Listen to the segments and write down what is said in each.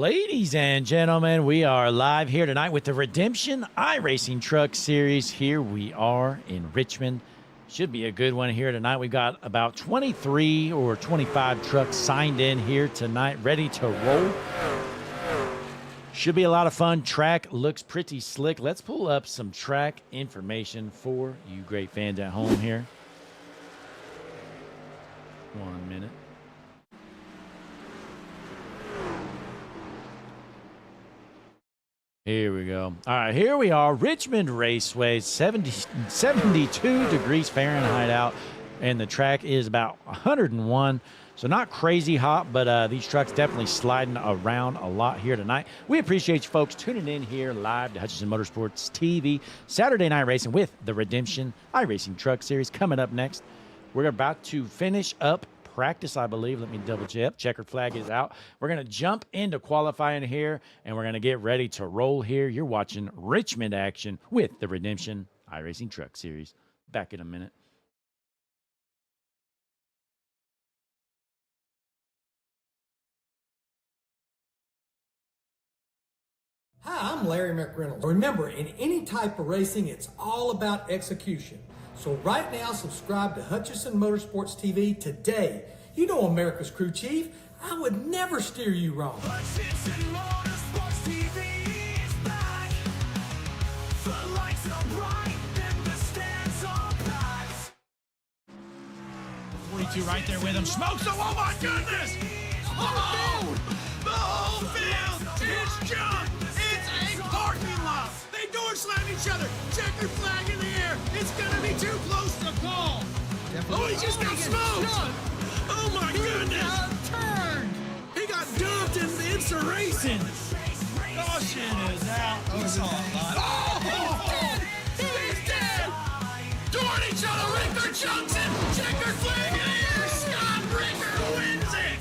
Ladies and gentlemen, we are live here tonight with the Redemption iRacing Truck Series. Here we are in Richmond. Should be a good one here tonight. We've got about 23 or 25 trucks signed in here tonight, ready to roll. Should be a lot of fun. Track looks pretty slick. Let's pull up some track information for you great fans at home here. 1 minute. Here we go. All right, here we are. Richmond Raceway, 72 degrees Fahrenheit out, and the track is about 101. So not crazy hot, but these trucks definitely sliding around a lot here tonight. We appreciate you folks tuning in here live to Hutchinson Motorsports TV. Saturday night racing with the Redemption iRacing Truck Series coming up next. We're about to finish up practice, I believe. Let me double check. Checkered flag is out. We're going to jump into qualifying here, and we're going to get ready to roll here. You're watching Richmond action with the Redemption iRacing Truck Series. Back in a minute. Hi, I'm Larry McReynolds. Remember, in any type of racing, it's all about execution. So right now, subscribe to Hutchinson Motorsports TV today. You know America's crew chief. I would never steer you wrong. Hutchinson Motorsports TV is back. The lights are bright and the stands are packed. 42 right there with him. Smokes him. Oh my goodness! Oh! The whole field! It's junk! It's a parking lot! They door slam each other! Checkered flag in the air! It's gonna be too close to call! Oh, he just got smoked! Oh my goodness! Turn! He got dumped in incineration! Caution is out. Oh! He's dead! Toward each other, Ricker Johnson! Checkered flag in the air! Scott Ricker wins it!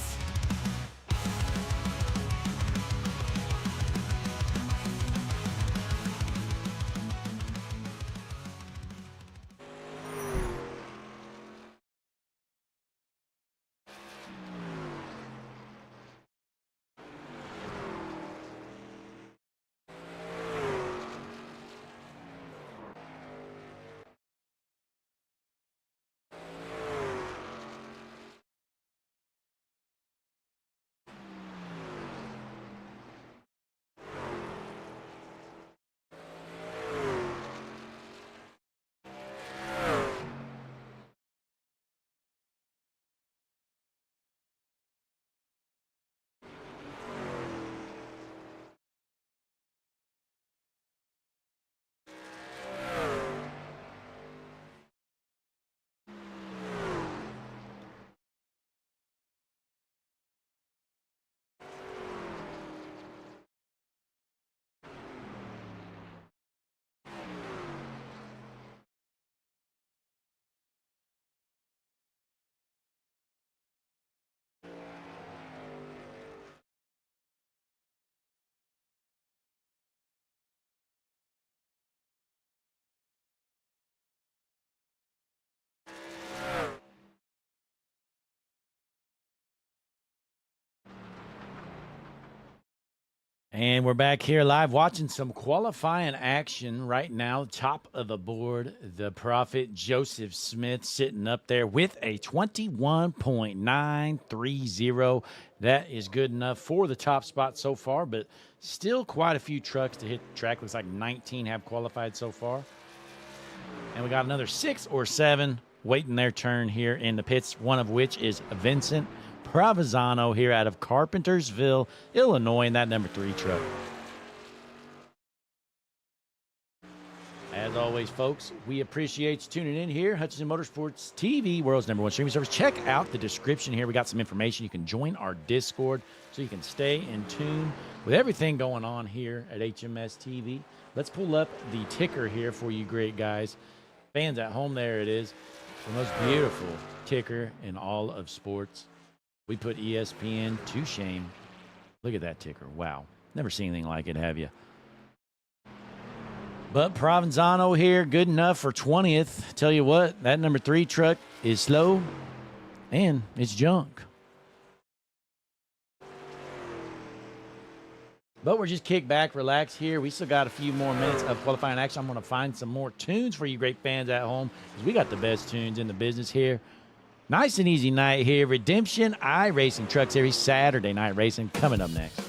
And we're back here live watching some qualifying action right now. Top of the board, the Prophet Joseph Smith sitting up there with a 21.930. That is good enough for the top spot so far, but still quite a few trucks to hit the track. Looks like 19 have qualified so far. And we got another 6 or 7 waiting their turn here in the pits, one of which is Vincent Provenzano here out of Carpentersville, Illinois, in that number 3 truck. As always, folks, we appreciate you tuning in here. Hutchinson Motorsports TV, world's #1 streaming service. Check out the description here. We got some information. You can join our Discord so you can stay in tune with everything going on here at HMS TV. Let's pull up the ticker here for you great guys. Fans at home, there it is. The most beautiful ticker in all of sports. We put ESPN to shame. Look at that ticker. Wow. Never seen anything like it, have you? But Provenzano here, good enough for 20th. Tell you what, that number 3 truck is slow and it's junk. But we're just kick back, relax here. We still got a few more minutes of qualifying action. I'm going to find some more tunes for you great fans at home because we got the best tunes in the business here. Nice and easy night here. Redemption iRacing Truck Series Saturday Night Racing coming up next.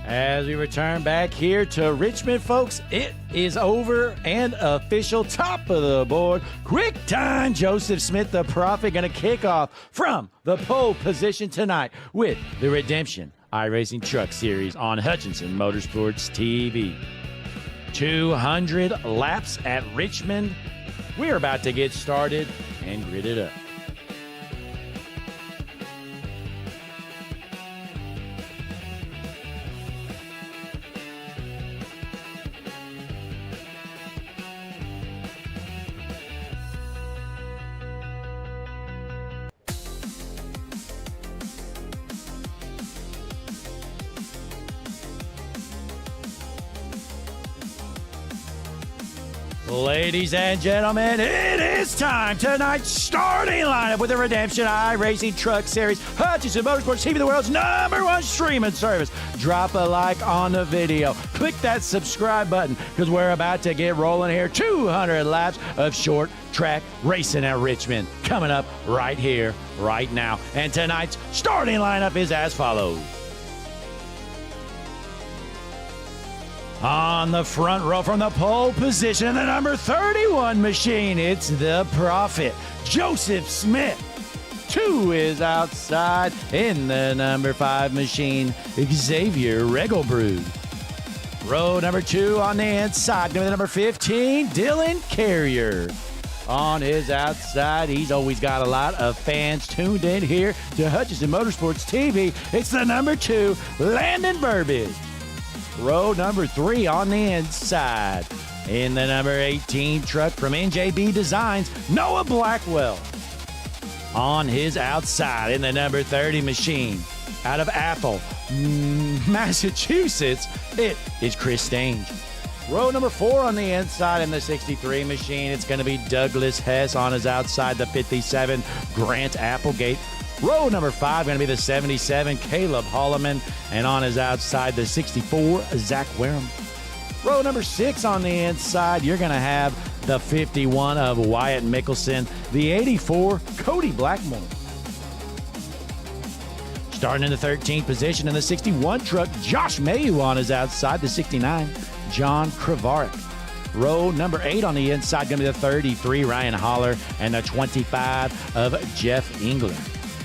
As we return back here to Richmond, folks, it is over and official. Top of the board. Quick time. Joseph Smith, the Prophet, going to kick off from the pole position tonight with the Redemption iRacing Truck Series on Hutchinson Motorsports TV. 200 laps at Richmond. We're about to get started and grid it up. Ladies and gentlemen, it is time. Tonight's starting lineup with the Redemption iRacing Truck Series, Hutchinson Motorsports TV, the world's #1 streaming service. Drop a like on the video. Click that subscribe button because we're about to get rolling here. 200 laps of short track racing at Richmond coming up right here, right now. And tonight's starting lineup is as follows. On the front row from the pole position, the number 31 machine, it's the Prophet, Joseph Smith. 2 is outside in the number 5 machine, Xavier Regelbrud. Row number 2 on the inside, going to the number 15, Dylan Carrier. On his outside, he's always got a lot of fans tuned in here to Hutchinson Motorsports TV. It's the number 2, Landon Burbidge. Row number 3 on the inside. In the number 18 truck from NJB Designs, Noah Blackwell. On his outside in the number 30 machine, out of Athol, Massachusetts, it is Chris Stange. Row number 4 on the inside in the 63 machine, it's going to be Douglas Hess. On his outside, the 57, Grant Applegate. Row number 5 going to be the 77, Caleb Holloman. And on his outside, the 64, Zach Wareham. Row number 6 on the inside, you're going to have the 51 of Wyatt Mickelson, the 84, Cody Blackmore. Starting in the 13th position in the 61 truck, Josh Mayu. On his outside, the 69, John Kravarik. Row number 8 on the inside, going to be the 33, Ryan Holler, and the 25 of Jeff England.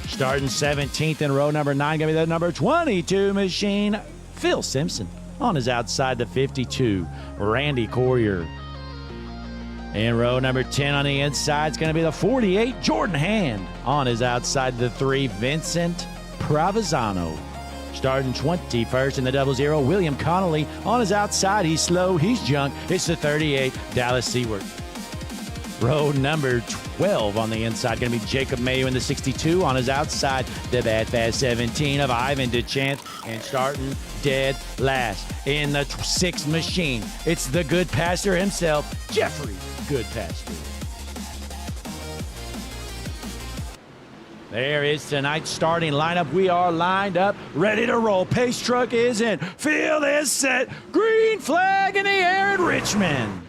Starting 17th in row number 9, going to be the number 22 machine, Phil Simpson. On his outside, the 52, Randy Courier. In row number 10 on the inside, it's going to be the 48, Jordan Hand. On his outside, the 3, Vincent Provenzano. Starting 21st in the 00, William Connolly. On his outside, he's slow, he's junk. It's the 38, Dallas Seward. Row number 12 on the inside, going to be Jacob Mayo in the 62. On his outside, the Bad Fast 17 of Ivan DeChant. And starting dead last in the 6 machine, it's the Good Pastor himself, Jeffrey Goodpastor. There is tonight's starting lineup. We are lined up, ready to roll. Pace truck is in. Field is set. Green flag in the air at Richmond.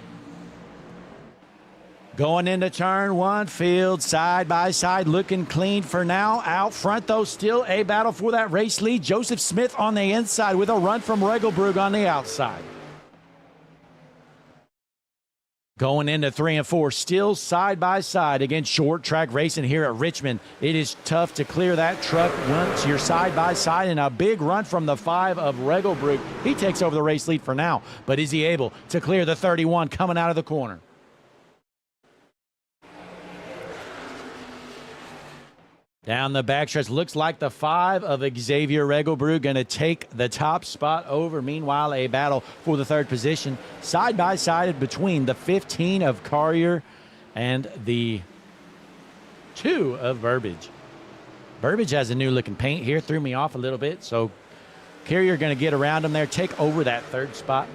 Going into turn one, field side by side, looking clean for now. Out front, though, still a battle for that race lead. Joseph Smith on the inside with a run from Regelbrug on the outside. Going into 3 and 4, still side by side. Again, short track racing here at Richmond. It is tough to clear that truck once you're side by side, and a big run from the 5 of Regelbrug. He takes over the race lead for now, but is he able to clear the 31 coming out of the corner? Down the backstretch, looks like the 5 of Xavier Regelbrug going to take the top spot over. Meanwhile, a battle for the 3rd position. Side by side between the 15 of Carrier and the 2 of Burbage. Burbage has a new looking paint here, threw me off a little bit. So Carrier going to get around him there, take over that 3rd spot.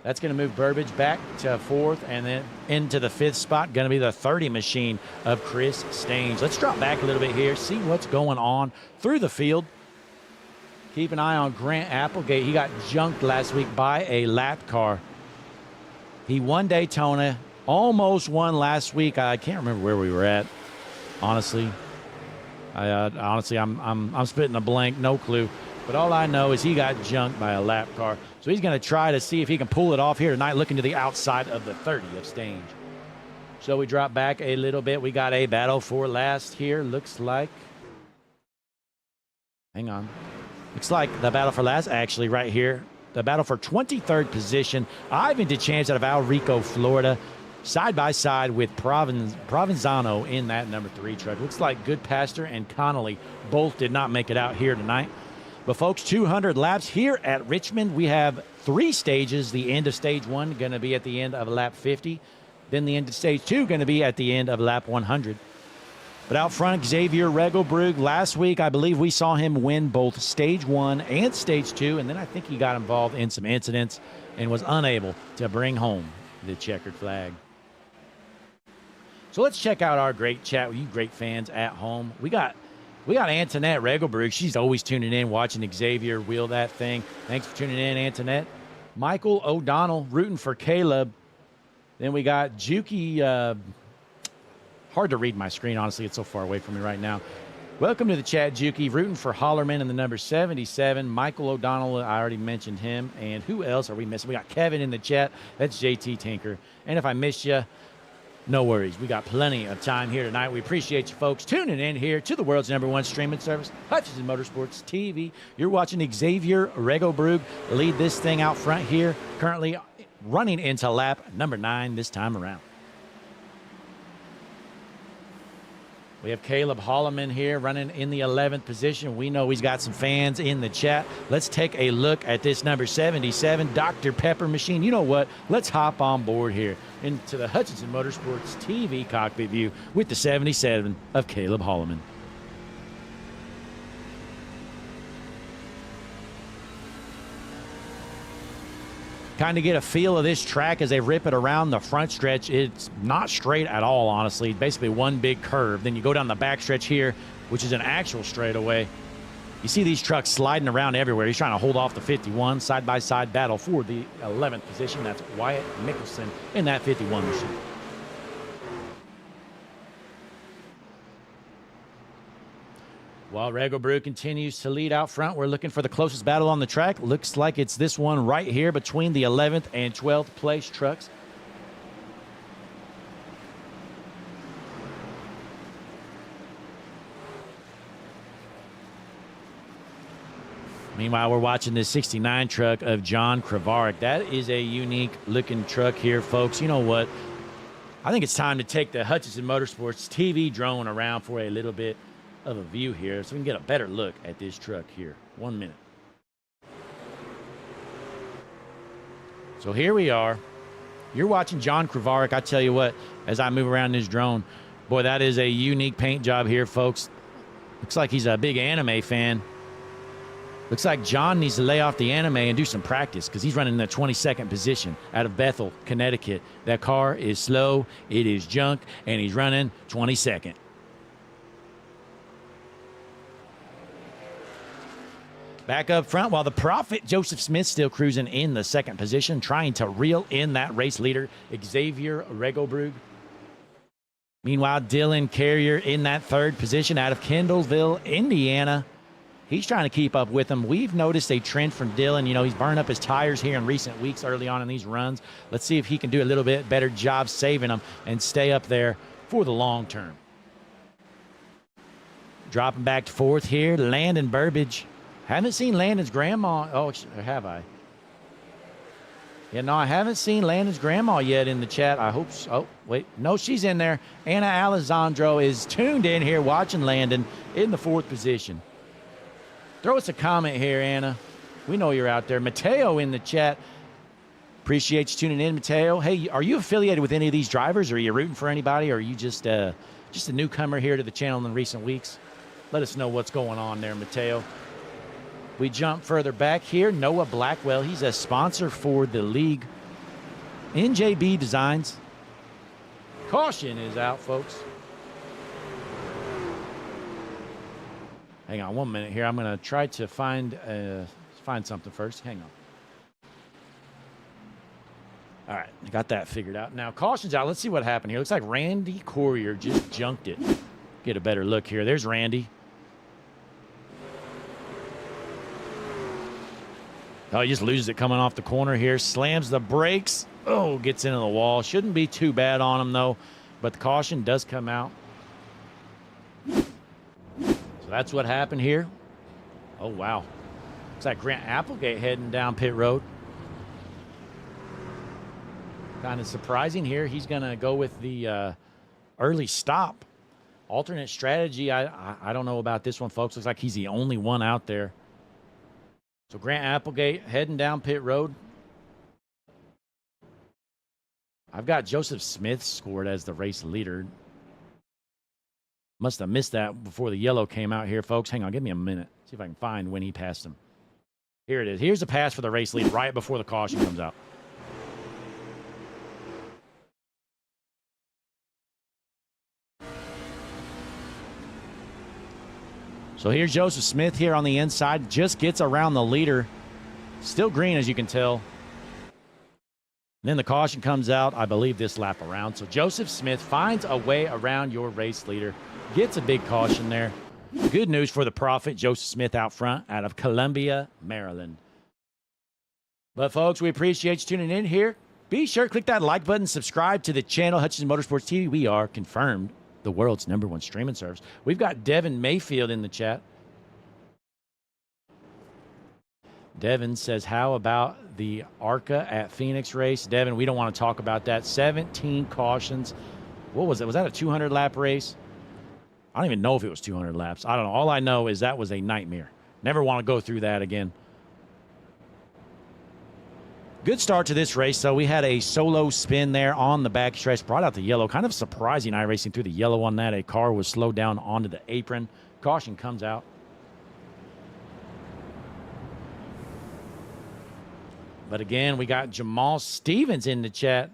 That's going to move Burbage back to 4th and then into the 5th spot. Going to be the 30 machine of Chris Staines. Let's drop back a little bit here, see what's going on through the field. Keep an eye on Grant Applegate. He got junked last week by a lap car. He won Daytona, almost won last week. I can't remember where we were at, honestly. I'm spitting a blank, no clue. But all I know is he got junked by a lap car. So he's going to try to see if he can pull it off here tonight, looking to the outside of the 30 of Staines. So we drop back a little bit. We got a battle for last here. Looks like, hang on. Looks like the battle for last, actually, right here. The battle for 23rd position. Ivan DeChamps out of Alrico, Florida. Side by side with Provenzano in that number 3 truck. Looks like Goodpaster and Connolly both did not make it out here tonight. But folks, 200 laps here at Richmond. We have 3 stages. The end of stage 1 going to be at the end of lap 50. Then the end of stage 2 going to be at the end of lap 100. But out front, Xavier Regelbrug. Last week, I believe we saw him win both stage 1 and stage 2. And then I think he got involved in some incidents and was unable to bring home the checkered flag. So let's check out our great chat with you great fans at home. We got Antoinette Regelbrug. She's always tuning in, watching Xavier wheel that thing. Thanks for tuning in, Antoinette. Michael O'Donnell rooting for Caleb. Then we got Juki. Hard to read my screen, honestly. It's so far away from me right now. Welcome to the chat, Juki. Rooting for Hollerman in the number 77. Michael O'Donnell, I already mentioned him. And who else are we missing? We got Kevin in the chat. That's JT Tinker. And if I missed you, no worries. We got plenty of time here tonight. We appreciate you folks tuning in here to the world's #1 streaming service, Hutchinson Motorsports TV. You're watching Xavier Regelbrug lead this thing out front here, currently running into lap number 9 this time around. We have Caleb Holloman here running in the 11th position. We know he's got some fans in the chat. Let's take a look at this number 77, Dr. Pepper machine. You know what? Let's hop on board here into the Hutchinson Motorsports TV cockpit view with the 77 of Caleb Holloman. Kind of get a feel of this track as they rip it around the front stretch. It's not straight at all, honestly. Basically one big curve. Then you go down the back stretch here, which is an actual straightaway. You see these trucks sliding around everywhere. He's trying to hold off the 51. Side-by-side battle for the 11th position. That's Wyatt Mickelson in that 51 machine. While Regelbrug continues to lead out front, we're looking for the closest battle on the track. Looks like it's this one right here between the 11th and 12th place trucks. Meanwhile, we're watching this 69 truck of John Kravarik. That is a unique looking truck here, folks. You know what? I think it's time to take the Hutchinson Motorsports TV drone around for a little bit of a view here so we can get a better look at this truck here. 1 minute. So here we are. You're watching John Kravarik. I tell you what, as I move around this drone, boy, that is a unique paint job here, folks. Looks like he's a big anime fan. Looks like John needs to lay off the anime and do some practice because he's running in the 22nd position out of Bethel, Connecticut. That car is slow, it is junk, and he's running 22nd. Back up front, while the Prophet, Joseph Smith, still cruising in the second position, trying to reel in that race leader, Xavier Regelbrug. Meanwhile, Dylan Carrier in that third position out of Kendallville, Indiana. He's trying to keep up with him. We've noticed a trend from Dylan. You know, he's burned up his tires here in recent weeks early on in these runs. Let's see if he can do a little bit better job saving them and stay up there for the long term. Dropping back to fourth here, Landon Burbage. Haven't seen Landon's grandma. Oh, have I? Yeah, no, I haven't seen Landon's grandma yet in the chat. I hope so. Oh, wait. No, she's in there. Anna Alessandro is tuned in here watching Landon in the fourth position. Throw us a comment here, Anna. We know you're out there. Mateo in the chat. Appreciate you tuning in, Mateo. Hey, are you affiliated with any of these drivers? Or are you rooting for anybody? Or are you just a newcomer here to the channel in recent weeks? Let us know what's going on there, Mateo. We jump further back here. Noah Blackwell, he's a sponsor for the league. NJB Designs. Caution is out, folks. Hang on 1 minute here. I'm going to try to find something first. Hang on. All right, I got that figured out. Now, caution's out. Let's see what happened here. Looks like Randy Courier just junked it. Get a better look here. There's Randy. Oh, he just loses it coming off the corner here. Slams the brakes. Oh, gets into the wall. Shouldn't be too bad on him, though. But the caution does come out. So that's what happened here. Oh, wow. Looks like Grant Applegate heading down pit road. Kind of surprising here. He's going to go with the early stop. Alternate strategy. I don't know about this one, folks. Looks like he's the only one out there. So Grant Applegate heading down pit road. I've got Joseph Smith scored as the race leader. Must have missed that before the yellow came out here, folks. Hang on, give me a minute. See if I can find when he passed him. Here it is. Here's the pass for the race lead right before the caution comes out. So here's Joseph Smith here on the inside. Just gets around the leader. Still green, as you can tell. Then the caution comes out, I believe, this lap around. So Joseph Smith finds a way around your race leader. Gets a big caution there. Good news for the Prophet, Joseph Smith out front out of Columbia, Maryland. But, folks, we appreciate you tuning in here. Be sure to click that like button, subscribe to the channel, Hutchinson Motorsports TV. We are confirmed the world's #1 streaming service. We've got Devin Mayfield in the chat. Devin says, how about the ARCA at Phoenix race? Devin, we don't want to talk about that. 17 cautions. What was it? Was that a 200-lap race? I don't even know if it was 200 laps. I don't know. All I know is that was a nightmare. Never want to go through that again. Good start to this race, though. We had a solo spin there on the backstretch. Brought out the yellow. Kind of surprising iRacing through the yellow on that. A car was slowed down onto the apron. Caution comes out. But again, we got Jamal Stevens in the chat.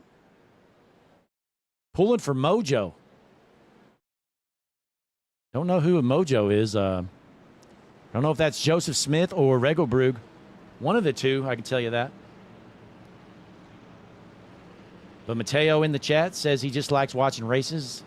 Pulling for Mojo. Don't know who Mojo is. Don't know if that's Joseph Smith or Regelbrug. One of the two, I can tell you that. But Mateo in the chat says he just likes watching races.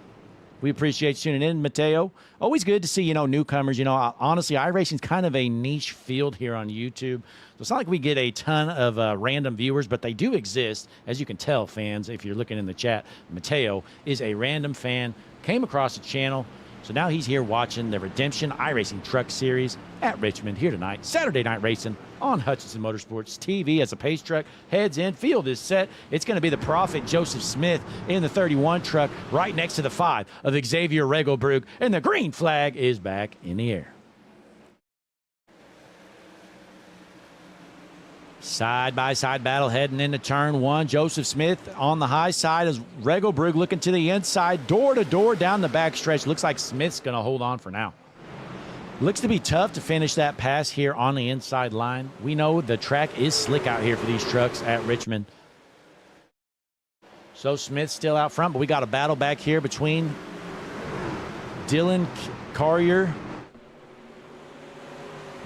We appreciate you tuning in, Mateo. Always good to see, newcomers. Honestly, iRacing's kind of a niche field here on YouTube. So it's not like we get a ton of random viewers, but they do exist. As you can tell, fans, if you're looking in the chat, Mateo is a random fan, came across the channel. So now he's here watching the Redemption iRacing Truck Series at Richmond here tonight. Saturday night racing on Hutchinson Motorsports TV as the pace truck heads in. Field is set. It's going to be the Prophet Joseph Smith in the 31 truck right next to the 5 of Xavier Regelbrug. And the green flag is back in the air. Side-by-side battle heading into turn one. Joseph Smith on the high side as Regelbrug looking to the inside. Door-to-door down the backstretch. Looks like Smith's going to hold on for now. Looks to be tough to finish that pass here on the inside line. We know the track is slick out here for these trucks at Richmond. So Smith's still out front, but we got a battle back here between Dylan Carrier.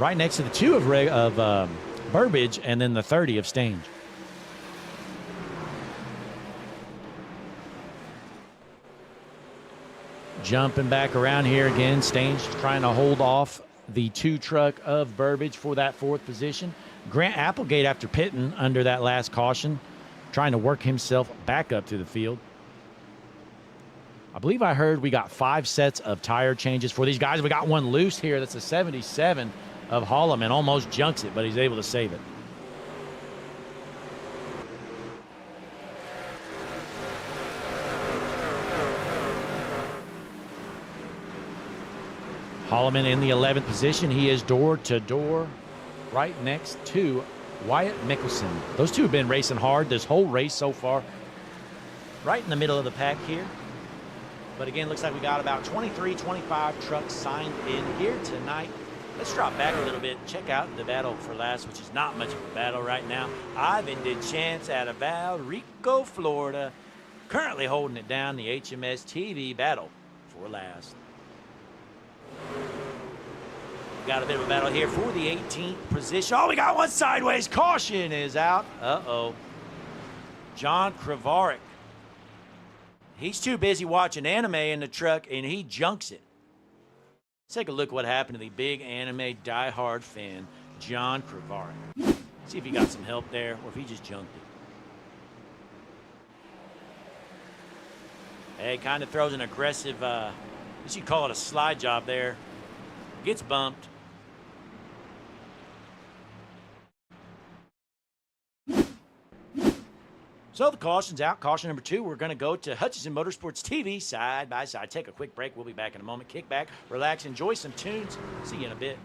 right next to the 2 of Burbage and then the 30 of Stange. Jumping back around here again, Stange trying to hold off the 2 truck of Burbage for that 4th position. Grant Applegate, after pitting under that last caution, trying to work himself back up to the field. I believe I heard we got 5 sets of tire changes for these guys. We got one loose here. That's a 77 of Holloman. Almost junks it, but he's able to save it. Holloman in the 11th position. He is door to door right next to Wyatt Mickelson. Those two have been racing hard this whole race so far. Right in the middle of the pack here. But again, looks like we got about 23, 25 trucks signed in here tonight. Let's drop back a little bit and check out the battle for last, which is not much of a battle right now. Ivan DeChance out of Valrico, Florida, currently holding it down, the HMS TV battle for last. We got a bit of a battle here for the 18th position. Oh, we got one sideways. Caution is out. Uh-oh. John Kravarik. He's too busy watching anime in the truck, and he junks it. Let's take a look at what happened to the big anime diehard fan, John Kravarik. See if he got some help there, or if he just junked it. Hey, kind of throws an aggressive, I guess you'd call it a slide job there. Gets bumped. So the caution's out. Caution number 2. We're going to go to Hutchison Motorsports TV side by side. Take a quick break. We'll be back in a moment. Kick back, relax, enjoy some tunes. See you in a bit.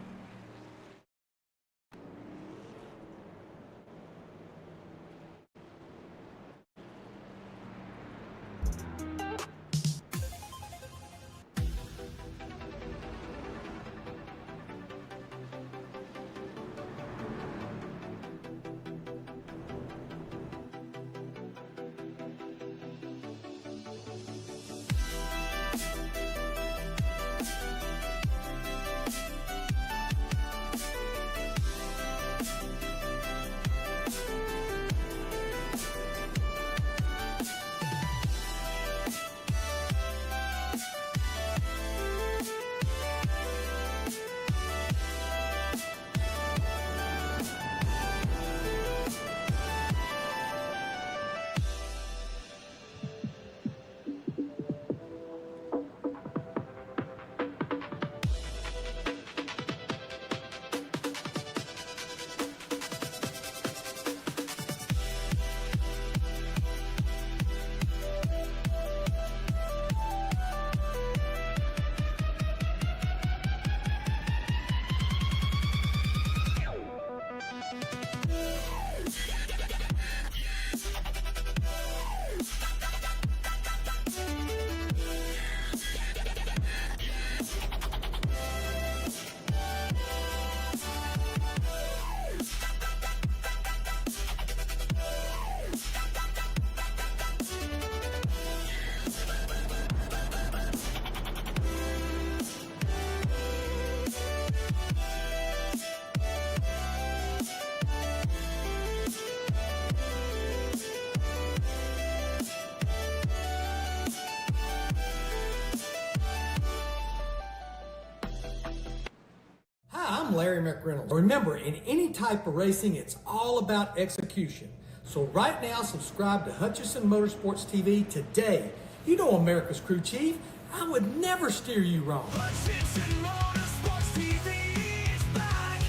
I'm Larry McReynolds. Remember, in any type of racing, it's all about execution. So right now, subscribe to Hutchison Motorsports TV today. You know America's crew chief. I would never steer you wrong. Hutchison Motorsports TV is back.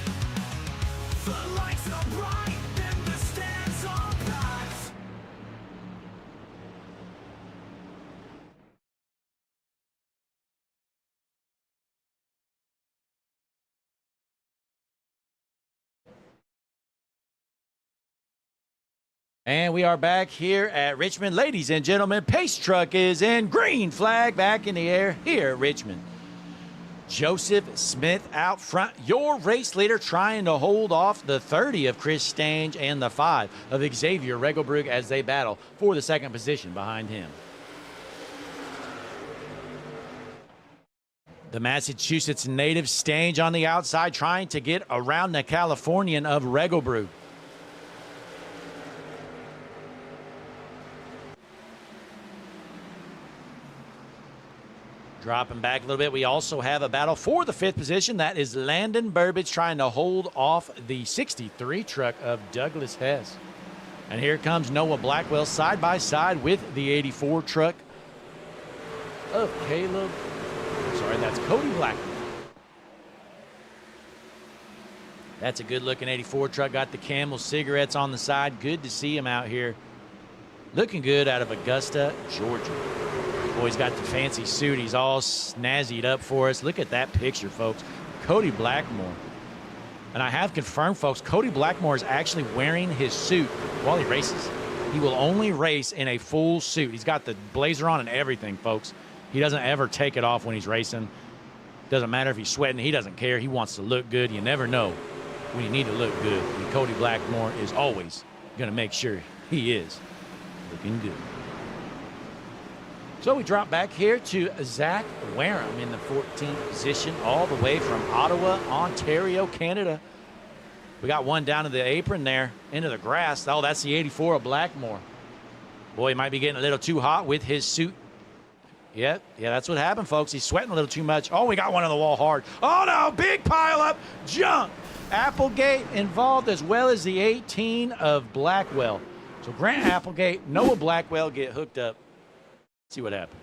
The lights are bright and the stands are packed. And we are back here at Richmond. Ladies and gentlemen, Pace Truck is in. Green flag back in the air here at Richmond. Joseph Smith out front, your race leader, trying to hold off the 30 of Chris Stange and the 5 of Xavier Regelbrug as they battle for the 2nd position behind him. The Massachusetts native Stange on the outside trying to get around the Californian of Regalbrew. Dropping back a little bit, we also have a battle for the 5th position. That is Landon Burbage trying to hold off the 63 truck of Douglas Hess. And here comes Noah Blackwell side by side with the 84 truck of Caleb. Sorry, that's Cody Blackwell. That's a good looking 84 truck. Got the Camel cigarettes on the side. Good to see him out here. Looking good out of Augusta, Georgia. Boy's got the fancy suit. He's all snazzied up for us. Look at that picture, folks. Cody Blackmore. And I have confirmed, folks, Cody Blackmore is actually wearing his suit while he races. He will only race in a full suit. He's got the blazer on and everything, folks. He doesn't ever take it off when he's racing. Doesn't matter if he's sweating. He doesn't care. He wants to look good. You never know when you need to look good. And Cody Blackmore is always going to make sure he is looking good. So we drop back here to Zach Wareham in the 14th position, all the way from Ottawa, Ontario, Canada. We got one down to the apron there, into the grass. Oh, that's the 84 of Blackmore. Boy, he might be getting a little too hot with his suit. Yeah, that's what happened, folks. He's sweating a little too much. Oh, we got one on the wall hard. Oh, no, big pile up, junk. Applegate involved as well as the 18 of Blackwell. So Grant Applegate, Noah Blackwell get hooked up. See what happened.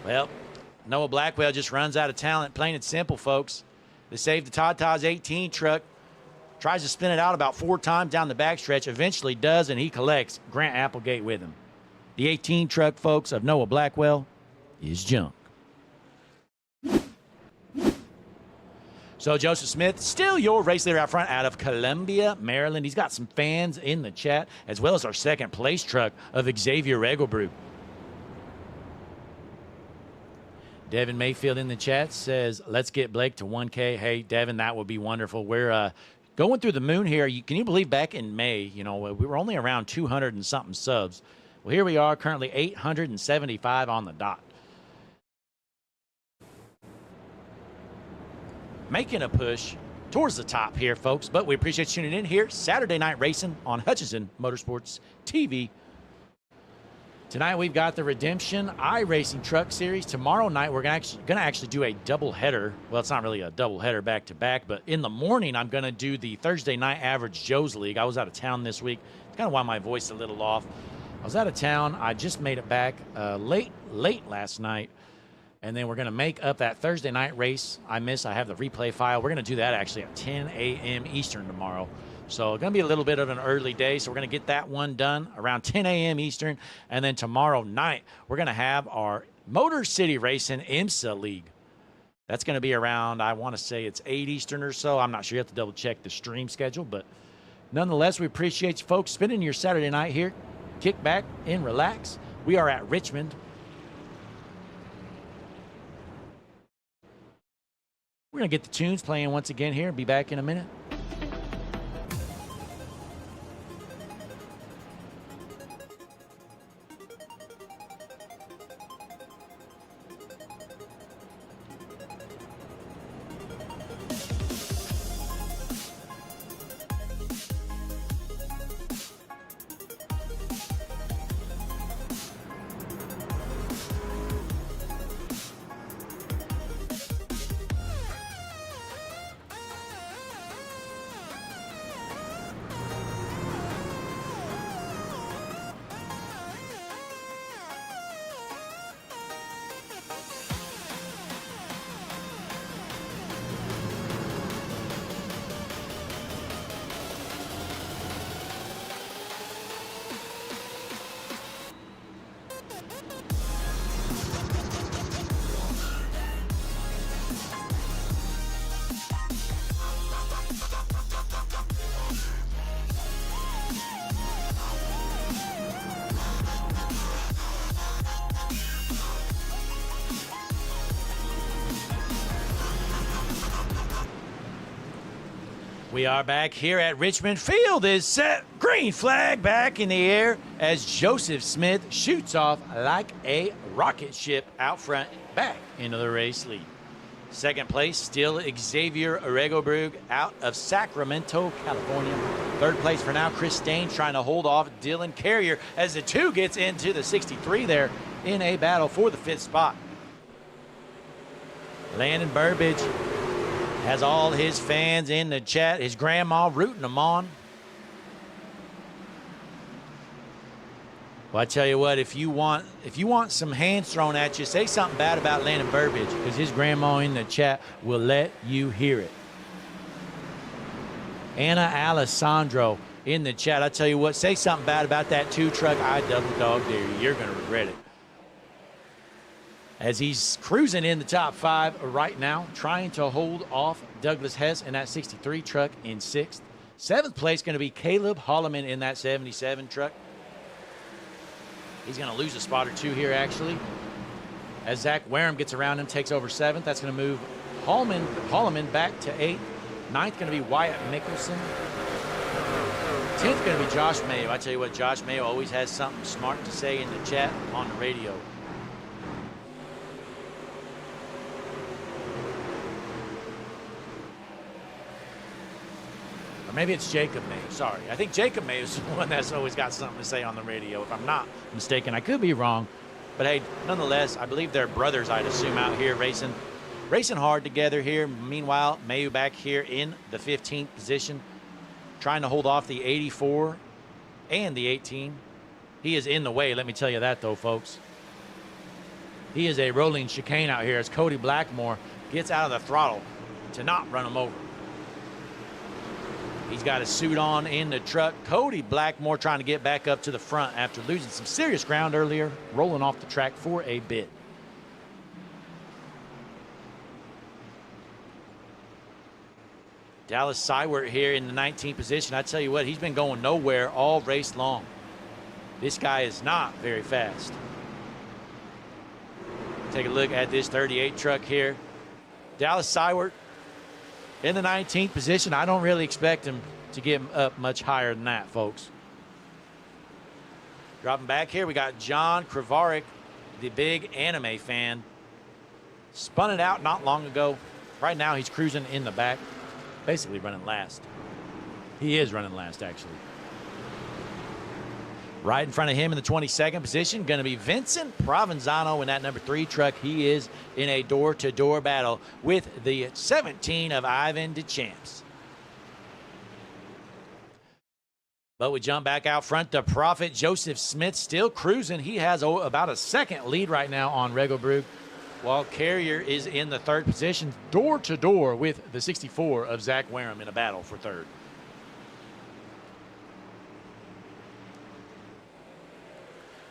Well, Noah Blackwell just runs out of talent, plain and simple, folks. They saved the Tata's 18 truck. Tries to spin it out about 4 times down the backstretch. Eventually does, and he collects Grant Applegate with him. The 18 truck, folks, of Noah Blackwell is junk. So Joseph Smith, still your race leader out front out of Columbia, Maryland. He's got some fans in the chat, as well as our second place truck of Xavier Regalbrew. Devin Mayfield in the chat says, let's get Blake to 1K. Hey, Devin, that would be wonderful. We're going through the moon here. Can you believe back in May, we were only around 200 and something subs. Well, here we are, currently 875 on the dot. Making a push towards the top here, folks. But we appreciate you tuning in here. Saturday Night Racing on Hutchinson Motorsports TV. Tonight we've got the Redemption iRacing Truck Series. Tomorrow night we're going to actually do a double-header. Well, it's not really a double-header back-to-back, but in the morning I'm going to do the Thursday Night Average Joe's League. I was out of town this week. It's kind of why my voice is a little off. I was out of town. I just made it back late last night. And then we're going to make up that Thursday night race I missed. I have the replay file. We're going to do that actually at 10 a.m. Eastern tomorrow. So it's going to be a little bit of an early day. So we're going to get that one done around 10 a.m. Eastern. And then tomorrow night, we're going to have our Motor City Racing IMSA League. That's going to be around, I want to say it's 8 Eastern or so. I'm not sure. You have to double check the stream schedule. But nonetheless, we appreciate you folks spending your Saturday night here. Kick back and relax. We are at Richmond. We're going to get the tunes playing once again here. Be back in a minute. We are back here at Richmond. Field is set. Green flag back in the air as Joseph Smith shoots off like a rocket ship out front, back into the race lead. Second place, still Xavier Oregobrug out of Sacramento, California. Third place for now, Chris Staines trying to hold off Dylan Carrier as the 2 gets into the 63 there in a battle for the 5th spot. Landon Burbidge has all his fans in the chat, his grandma rooting him on. Well, I tell you what, if you want some hands thrown at you, say something bad about Landon Burbidge, because his grandma in the chat will let you hear it. Anna Alessandro in the chat, I tell you what, say something bad about that 2 truck. I double dog dare you. You're going to regret it. As he's cruising in the top 5 right now, trying to hold off Douglas Hess in that 63 truck in 6th. 7th place going to be Caleb Holloman in that 77 truck. He's going to lose a spot or 2 here, actually. As Zach Wareham gets around him, takes over 7th. That's going to move Holloman back to 8th. 9th going to be Wyatt Mickelson. 10th going to be Josh Mayo. I tell you what, Josh Mayo always has something smart to say in the chat on the radio. Maybe it's Jacob Mayo. Sorry. I think Jacob Mayo is the one that's always got something to say on the radio, if I'm not mistaken. I could be wrong. But, hey, nonetheless, I believe they're brothers, I'd assume, out here racing hard together here. Meanwhile, Mayo back here in the 15th position, trying to hold off the 84 and the 18. He is in the way, let me tell you that, though, folks. He is a rolling chicane out here as Cody Blackmore gets out of the throttle to not run him over. He's got a suit on in the truck. Cody Blackmore trying to get back up to the front after losing some serious ground earlier, rolling off the track for a bit. Dallas Seiwert here in the 19th position. I tell you what, he's been going nowhere all race long. This guy is not very fast. Take a look at this 38 truck here. Dallas Seiwert in the 19th position. I don't really expect him to get up much higher than that, folks. Dropping back here, we got John Kravarik, the big anime fan. Spun it out not long ago. Right now, he's cruising in the back, basically running last. He is running last, actually. Right in front of him in the 22nd position, going to be Vincent Provenzano in that number 3 truck. He is in a door-to-door battle with the 17 of Ivan DeChamps. But we jump back out front. The Prophet Joseph Smith still cruising. He has about a 2nd lead right now on Regelbrug, while Carrier is in the 3rd position, door-to-door with the 64 of Zach Wareham in a battle for 3rd.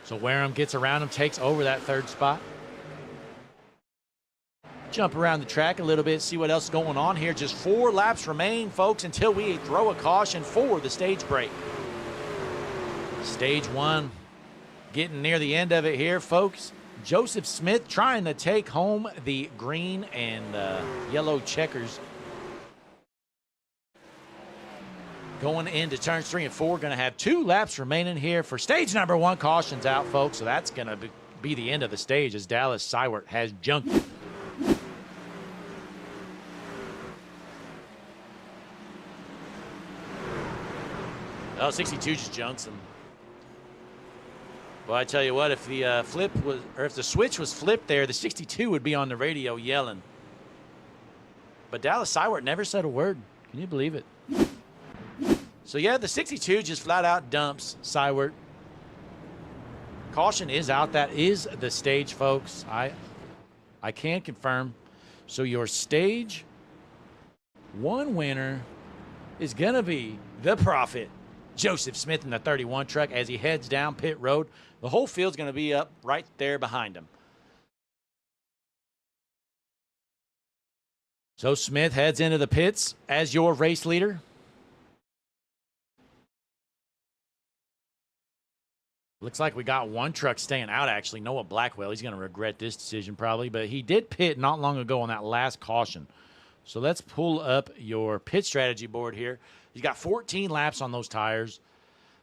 So Wareham gets around him, takes over that 3rd spot. Jump around the track a little bit, see what else is going on here. Just 4 laps remain, folks, until we throw a caution for the stage break. Stage 1 getting near the end of it here, folks. Joseph Smith trying to take home the green and yellow checkers. Going into turns 3 and 4, going to have 2 laps remaining here for stage number 1. Caution's out, folks, so that's going to be the end of the stage as Dallas Seiwert has junked it. Oh, 62 just junks him. Well, I tell you what, if the if the switch was flipped there, the 62 would be on the radio yelling. But Dallas Seiwert never said a word. Can you believe it? So, yeah, the 62 just flat out dumps Seiwert. Caution is out. That is the stage, folks. I can confirm. So your stage 1 winner is going to be the Prophet, Joseph Smith in the 31 truck as he heads down pit road. The whole field's going to be up right there behind him. So Smith heads into the pits as your race leader. Looks like we got 1 truck staying out, actually. Noah Blackwell, he's going to regret this decision probably, but he did pit not long ago on that last caution So let's pull up your pit strategy board here. He's got 14 laps on those tires.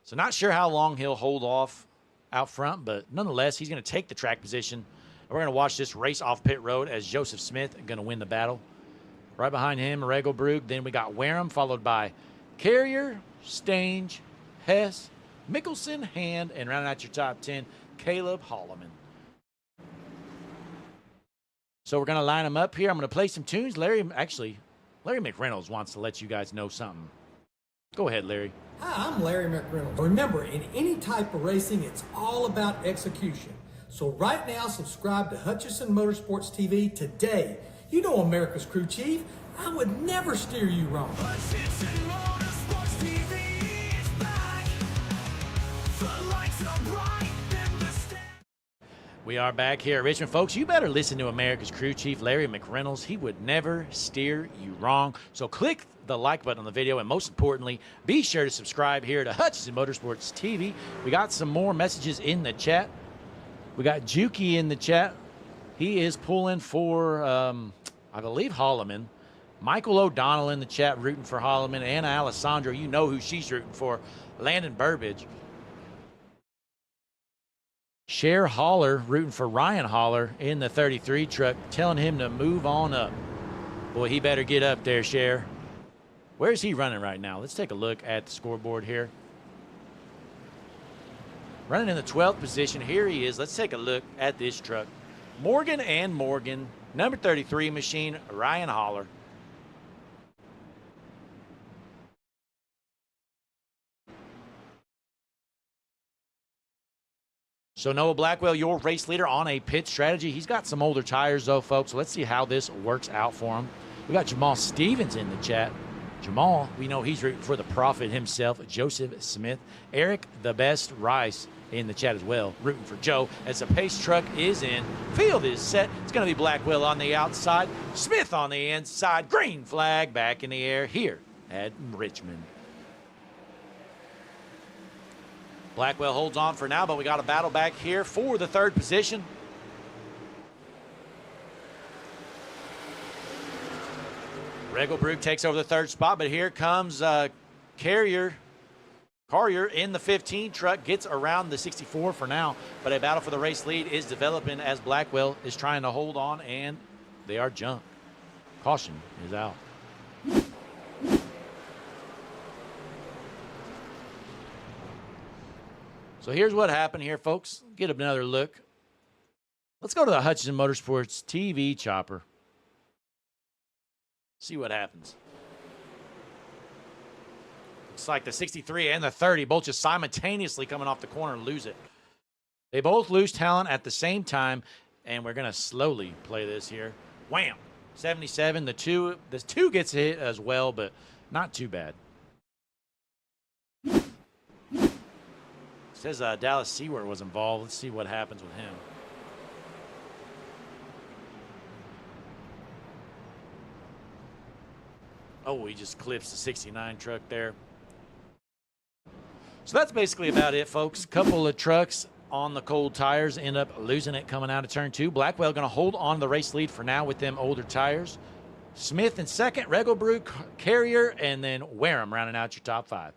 So not sure how long he'll hold off out front, but nonetheless, he's going to take the track position. And we're going to watch this race off pit road as Joseph Smith going to win the battle. Right behind him, Regelbrug. Then we got Wareham, followed by Carrier, Stange, Hess, Mickelson, Hand, and rounding out your top 10, Caleb Holloman. So we're going to line them up here. I'm going to play some tunes. Larry McReynolds wants to let you guys know something. Go ahead, Larry. Hi, I'm Larry McReynolds. Remember, in any type of racing, it's all about execution. So right now, subscribe to Hutchison Motorsports TV today. You know America's crew chief. I would never steer you wrong. Hutchison Motorsports TV is back. The lights are bright and the stand. We are back here at Richmond. Folks, you better listen to America's crew chief, Larry McReynolds. He would never steer you wrong. So click the like button on the video, and most importantly, be sure to subscribe here to Hutchison Motorsports TV. We got some more messages in the chat. We got Juki in the chat. He is pulling for, I believe, Holloman. Michael O'Donnell in the chat rooting for Holloman. Anna Alessandro, you know who she's rooting for. Landon Burbage. Cher Holler rooting for Ryan Holler in the 33 truck, telling him to move on up. Boy, he better get up there, Cher. Where's he running right now? Let's take a look at the scoreboard here. Running in the 12th position. Here he is. Let's take a look at this truck. Morgan and Morgan, number 33 machine, Ryan Holler. So Noah Blackwell, your race leader on a pit strategy. He's got some older tires, though, folks. So let's see how this works out for him. We got Jamal Stevens in the chat. Jamal, we know he's rooting for the prophet himself, Joseph Smith. Eric, the best Rice, in the chat as well, rooting for Joe as the pace truck is in. Field is set. It's going to be Blackwell on the outside, Smith on the inside. Green flag back in the air here at Richmond. Blackwell holds on for now, but we got a battle back here for the third position. Regelbrug takes over the third spot, but here comes Carrier in the 15 truck, gets around the 64 for now, but a battle for the race lead is developing as Blackwell is trying to hold on, and they are jumped. Caution is out. So here's what happened here, folks. Get another look. Let's go to the Hutchison Motorsports TV chopper. See what happens. Looks like the 63 and the 30 both just simultaneously coming off the corner and lose it. They both lose talent at the same time, and we're going to slowly play this here. Wham! 77, the two gets hit as well, but not too bad. It says Dallas Seward was involved. Let's see what happens with him. Oh, he just clips the 69 truck there. So that's basically about it, folks. Couple of trucks on the cold tires end up losing it coming out of turn 2. Blackwell going to hold on to the race lead for now with them older tires. Smith in second, Regelbrug, Carrier, and then Wareham rounding out your top 5.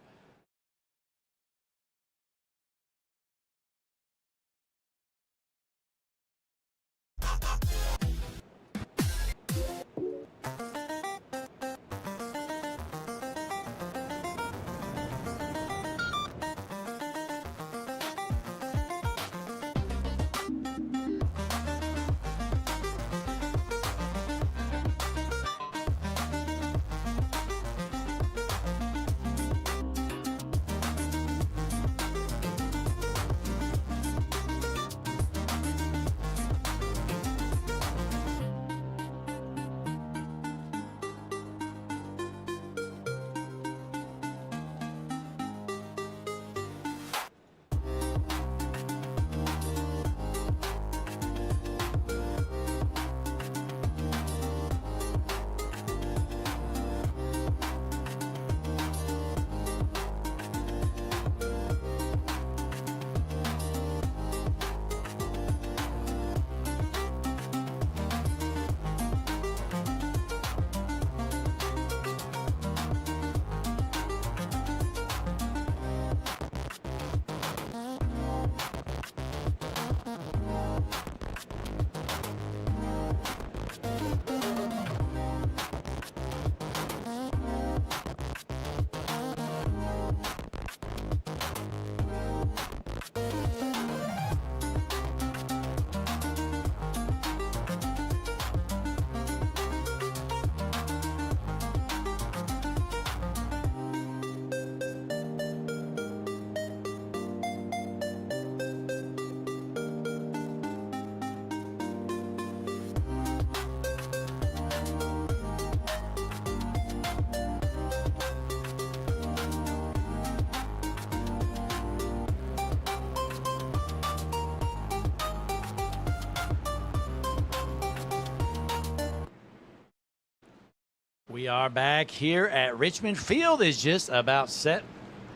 We are back here at Richmond. Field is just about set.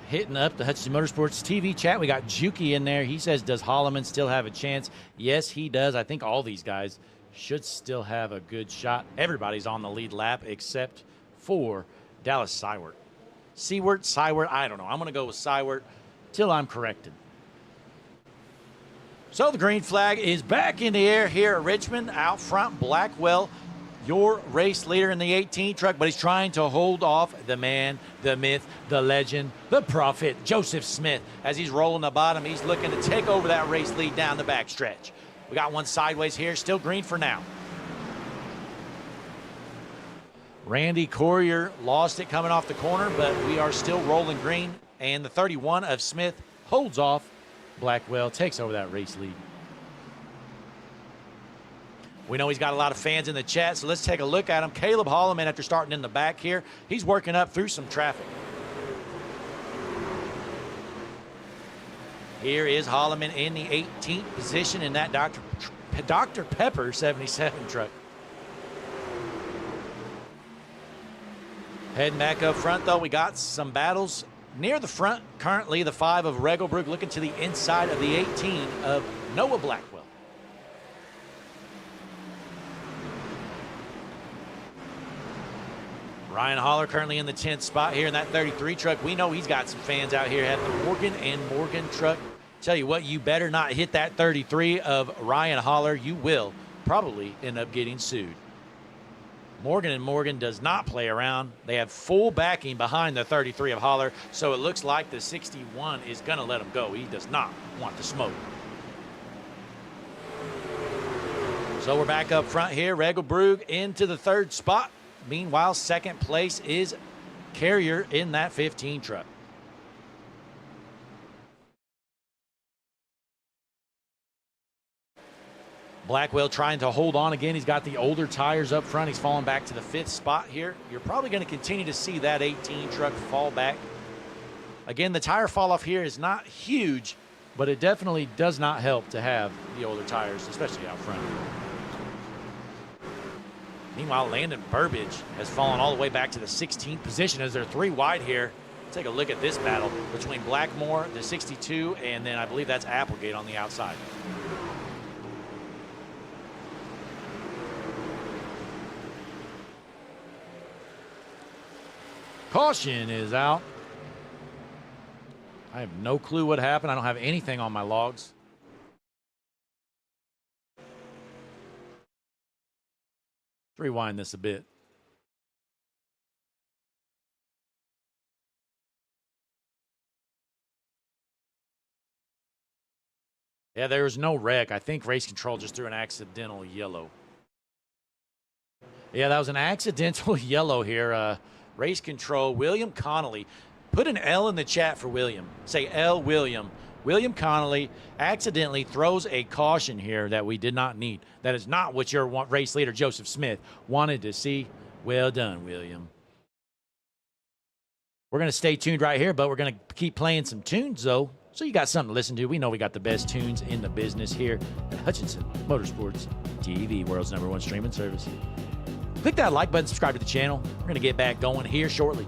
Hitting up the Hutchinson Motorsports TV chat. We got Juki in there. He says, does Holloman still have a chance? Yes, he does. I think all these guys should still have a good shot. Everybody's on the lead lap except for Dallas Seiwert. Seiwert, I don't know. I'm going to go with Seiwert till I'm corrected. So the green flag is back in the air here at Richmond. Out front, Blackwell, your race leader in the 18 truck, but he's trying to hold off the man, the myth, the legend, the prophet, Joseph Smith. As he's rolling the bottom, he's looking to take over that race lead down the backstretch. We got one sideways here, still green for now. Randy Courier lost it coming off the corner, but we are still rolling green, and the 31 of Smith holds off. Blackwell takes over that race lead. We know he's got a lot of fans in the chat, so let's take a look at him. Caleb Holloman, after starting in the back here, he's working up through some traffic. Here is Holloman in the 18th position in that Dr. Pepper 77 truck. Heading back up front, though, we got some battles near the front. Currently, the 5 of Regelbrug looking to the inside of the 18 of Noah Blackwell. Ryan Holler currently in the 10th spot here in that 33 truck. We know he's got some fans out here at the Morgan and Morgan truck. Tell you what, you better not hit that 33 of Ryan Holler. You will probably end up getting sued. Morgan and Morgan does not play around. They have full backing behind the 33 of Holler, so it looks like the 61 is going to let him go. He does not want the smoke. So we're back up front here. Regelbrug into the 3rd spot. Meanwhile, 2nd place is Carrier in that 15 truck. Blackwell trying to hold on again. He's got the older tires up front. He's falling back to the 5th spot here. You're probably going to continue to see that 18 truck fall back. Again, the tire fall off here is not huge, but it definitely does not help to have the older tires, especially out front. Meanwhile, Landon Burbage has fallen all the way back to the 16th position as they're 3 wide here. Take a look at this battle between Blackmore, the 62, and then I believe that's Applegate on the outside. Caution is out. I have no clue what happened. I don't have anything on my logs. Rewind this a bit. Yeah, there was no wreck. I think race control just threw an accidental yellow. Yeah, that was an accidental yellow here. Race control, William Connolly. Put an L in the chat for William. Say L, William. William Connolly accidentally throws a caution here that we did not need. That is not what your race leader, Joseph Smith, wanted to see. Well done, William. We're going to stay tuned right here, but we're going to keep playing some tunes, though, so you got something to listen to. We know we got the best tunes in the business here at Hutchinson Motorsports TV, world's #1 streaming service. Click that like button, subscribe to the channel. We're going to get back going here shortly.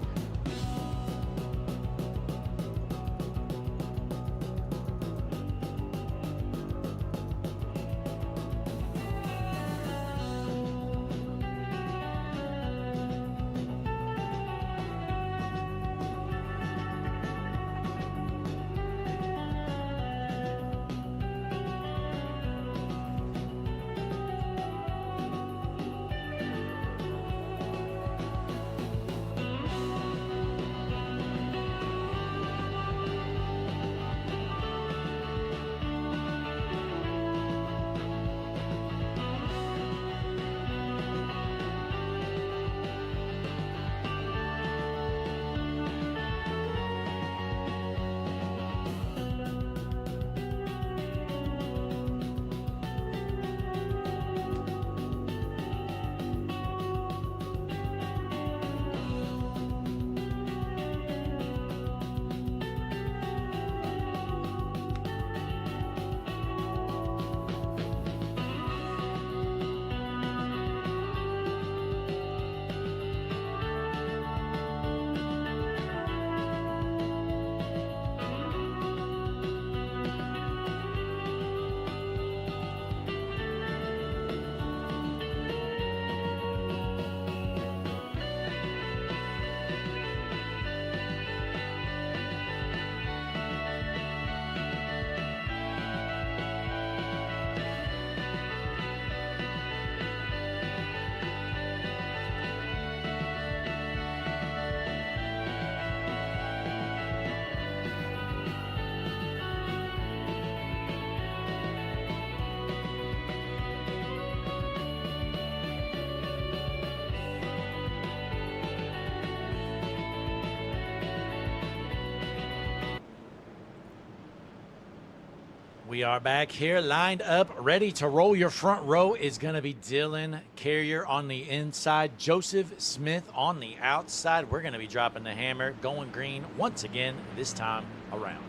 We are back here, lined up, ready to roll. Your front row is going to be Dylan Carrier on the inside, Joseph Smith on the outside. We're going to be dropping the hammer, going green once again this time around.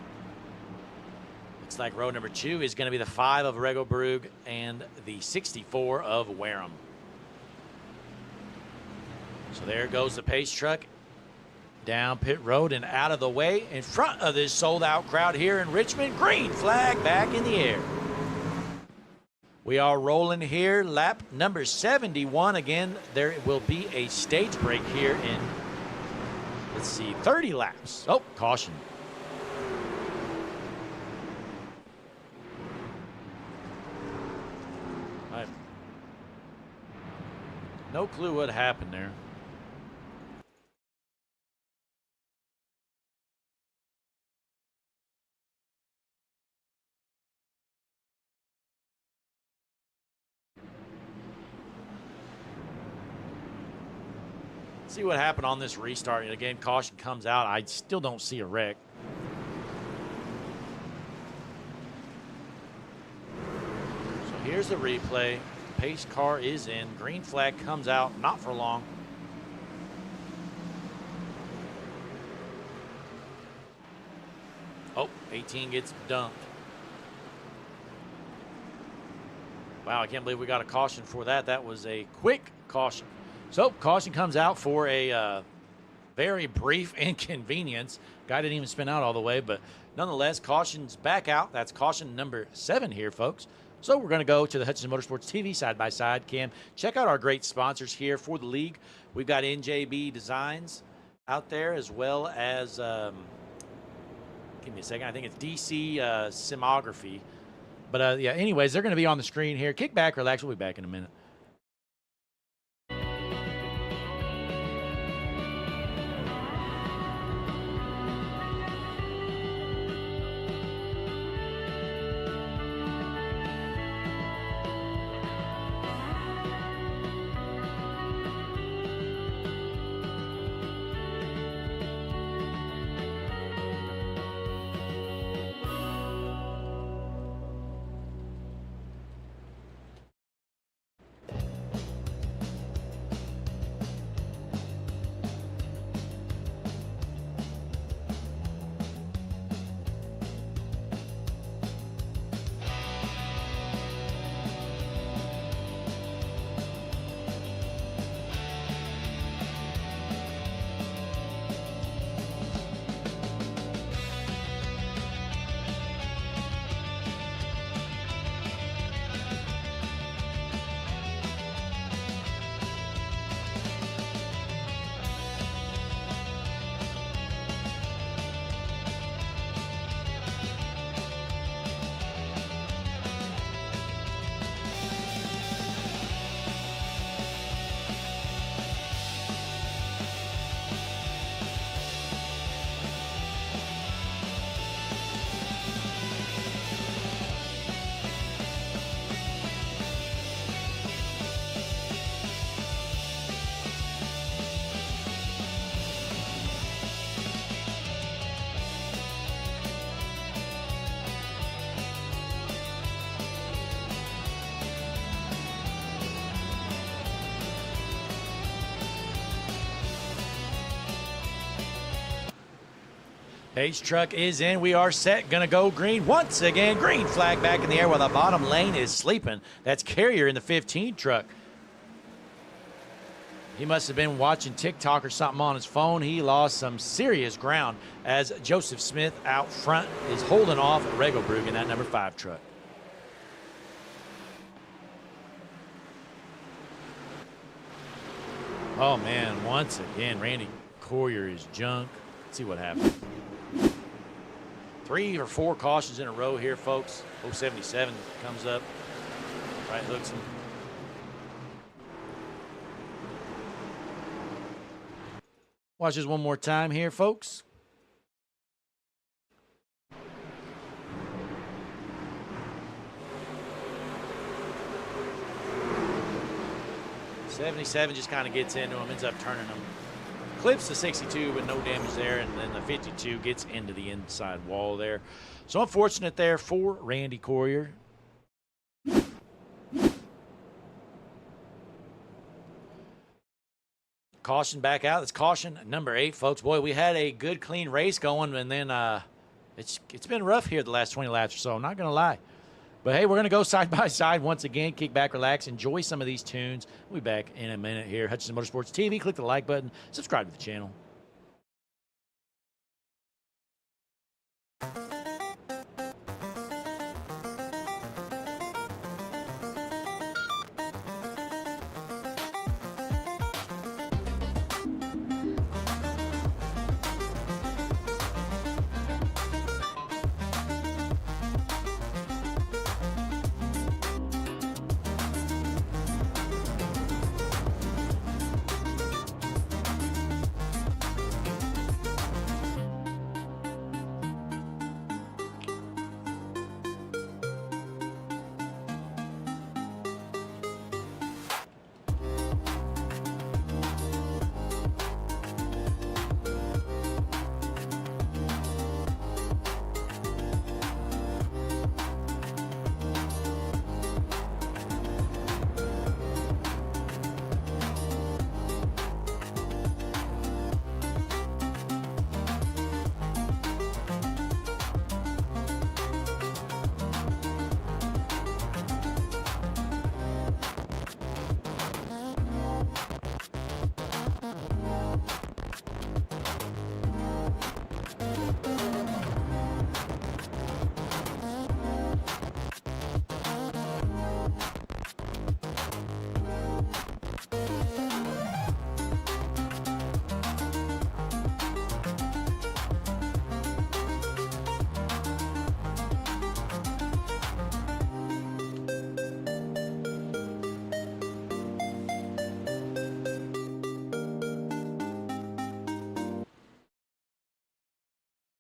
Looks like row number 2 is going to be the 5 of Regelbrug and the 64 of Wareham. So there goes the pace truck down pit road and out of the way in front of this sold-out crowd here in Richmond. Green flag back in the air. We are rolling here, lap number 71. Again, there will be a stage break here in, let's see, 30 laps. Oh, caution. I have no clue what happened there. See what happened on this restart. Again, caution comes out. I still don't see a wreck. So here's the replay. Pace car is in. Green flag comes out, not for long. Oh, 18 gets dumped. Wow, I can't believe we got a caution for that. That was a quick caution. So caution comes out for a very brief inconvenience. Guy didn't even spin out all the way, but nonetheless, caution's back out. That's caution number 7 here, folks. So we're going to go to the Hutchinson Motorsports TV side-by-side cam. Check out our great sponsors here for the league. We've got NJB Designs out there, as well as, give me a second, I think it's DC Simography. But, yeah, anyways, they're going to be on the screen here. Kick back, relax. We'll be back in a minute. Pace truck is in. We are set. Gonna go green once again. Green flag back in the air while the bottom lane is sleeping. That's Carrier in the 15 truck. He must have been watching TikTok or something on his phone. He lost some serious ground as Joseph Smith out front is holding off Regelbrug in that number 5 truck. Oh man, once again, Randy Courier is junk. Let's see what happens. 3 or 4 cautions in a row here, folks. 077 comes up, right hooks him. Watch this one more time here, folks. '77 just kind of gets into him, ends up turning him. clips the 62, but no damage there, and then the 52 gets into the inside wall there. So unfortunate there for Randy Courier. Caution back out. That's caution number 8, folks. Boy, we had a good, clean race going, and then it's been rough here the last 20 laps or so. I'm not going to lie. But, hey, we're going to go side by side once again. Kick back, relax, enjoy some of these tunes. We'll be back in a minute here. Hutchinson Motorsports TV. Click the like button. Subscribe to the channel.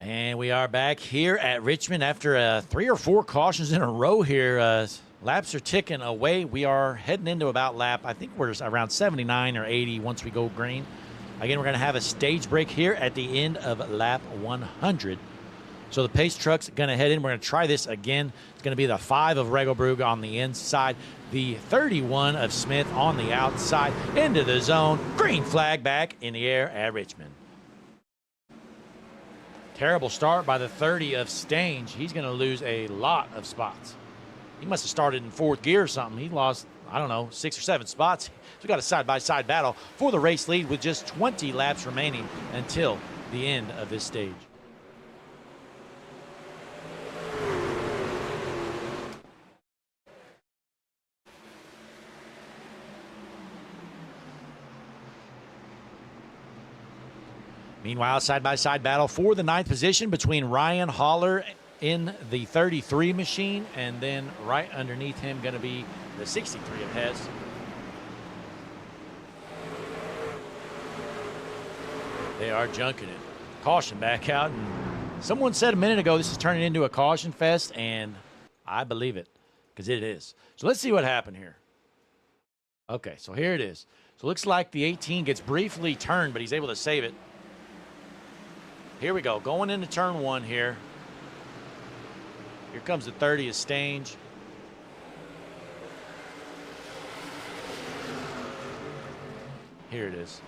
And we are back here at Richmond after 3 or 4 cautions in a row here. Laps are ticking away. We are heading into about lap, I think we're around 79 or 80 once we go green. Again, we're going to have a stage break here at the end of lap 100. So the pace truck's going to head in. We're going to try this again. It's going to be the 5 of Regelbrug on the inside, the 31 of Smith on the outside, into the zone. Green flag back in the air at Richmond. Terrible start by the 30 of Stange. He's going to lose a lot of spots. He must have started in 4th gear or something. He lost, I don't know, 6 or 7 spots. So we got a side-by-side battle for the race lead with just 20 laps remaining until the end of this stage. Meanwhile, side-by-side battle for the 9th position between Ryan Haller in the 33 machine, and then right underneath him going to be the 63 of Hess. They are junking it. Caution back out. And someone said a minute ago this is turning into a caution fest, and I believe it, because it is. So let's see what happened here. Okay, so here it is. So it looks like the 18 gets briefly turned, but he's able to save it. Here we go, going into turn 1 here. Here comes the 30 of Stange. Here it is.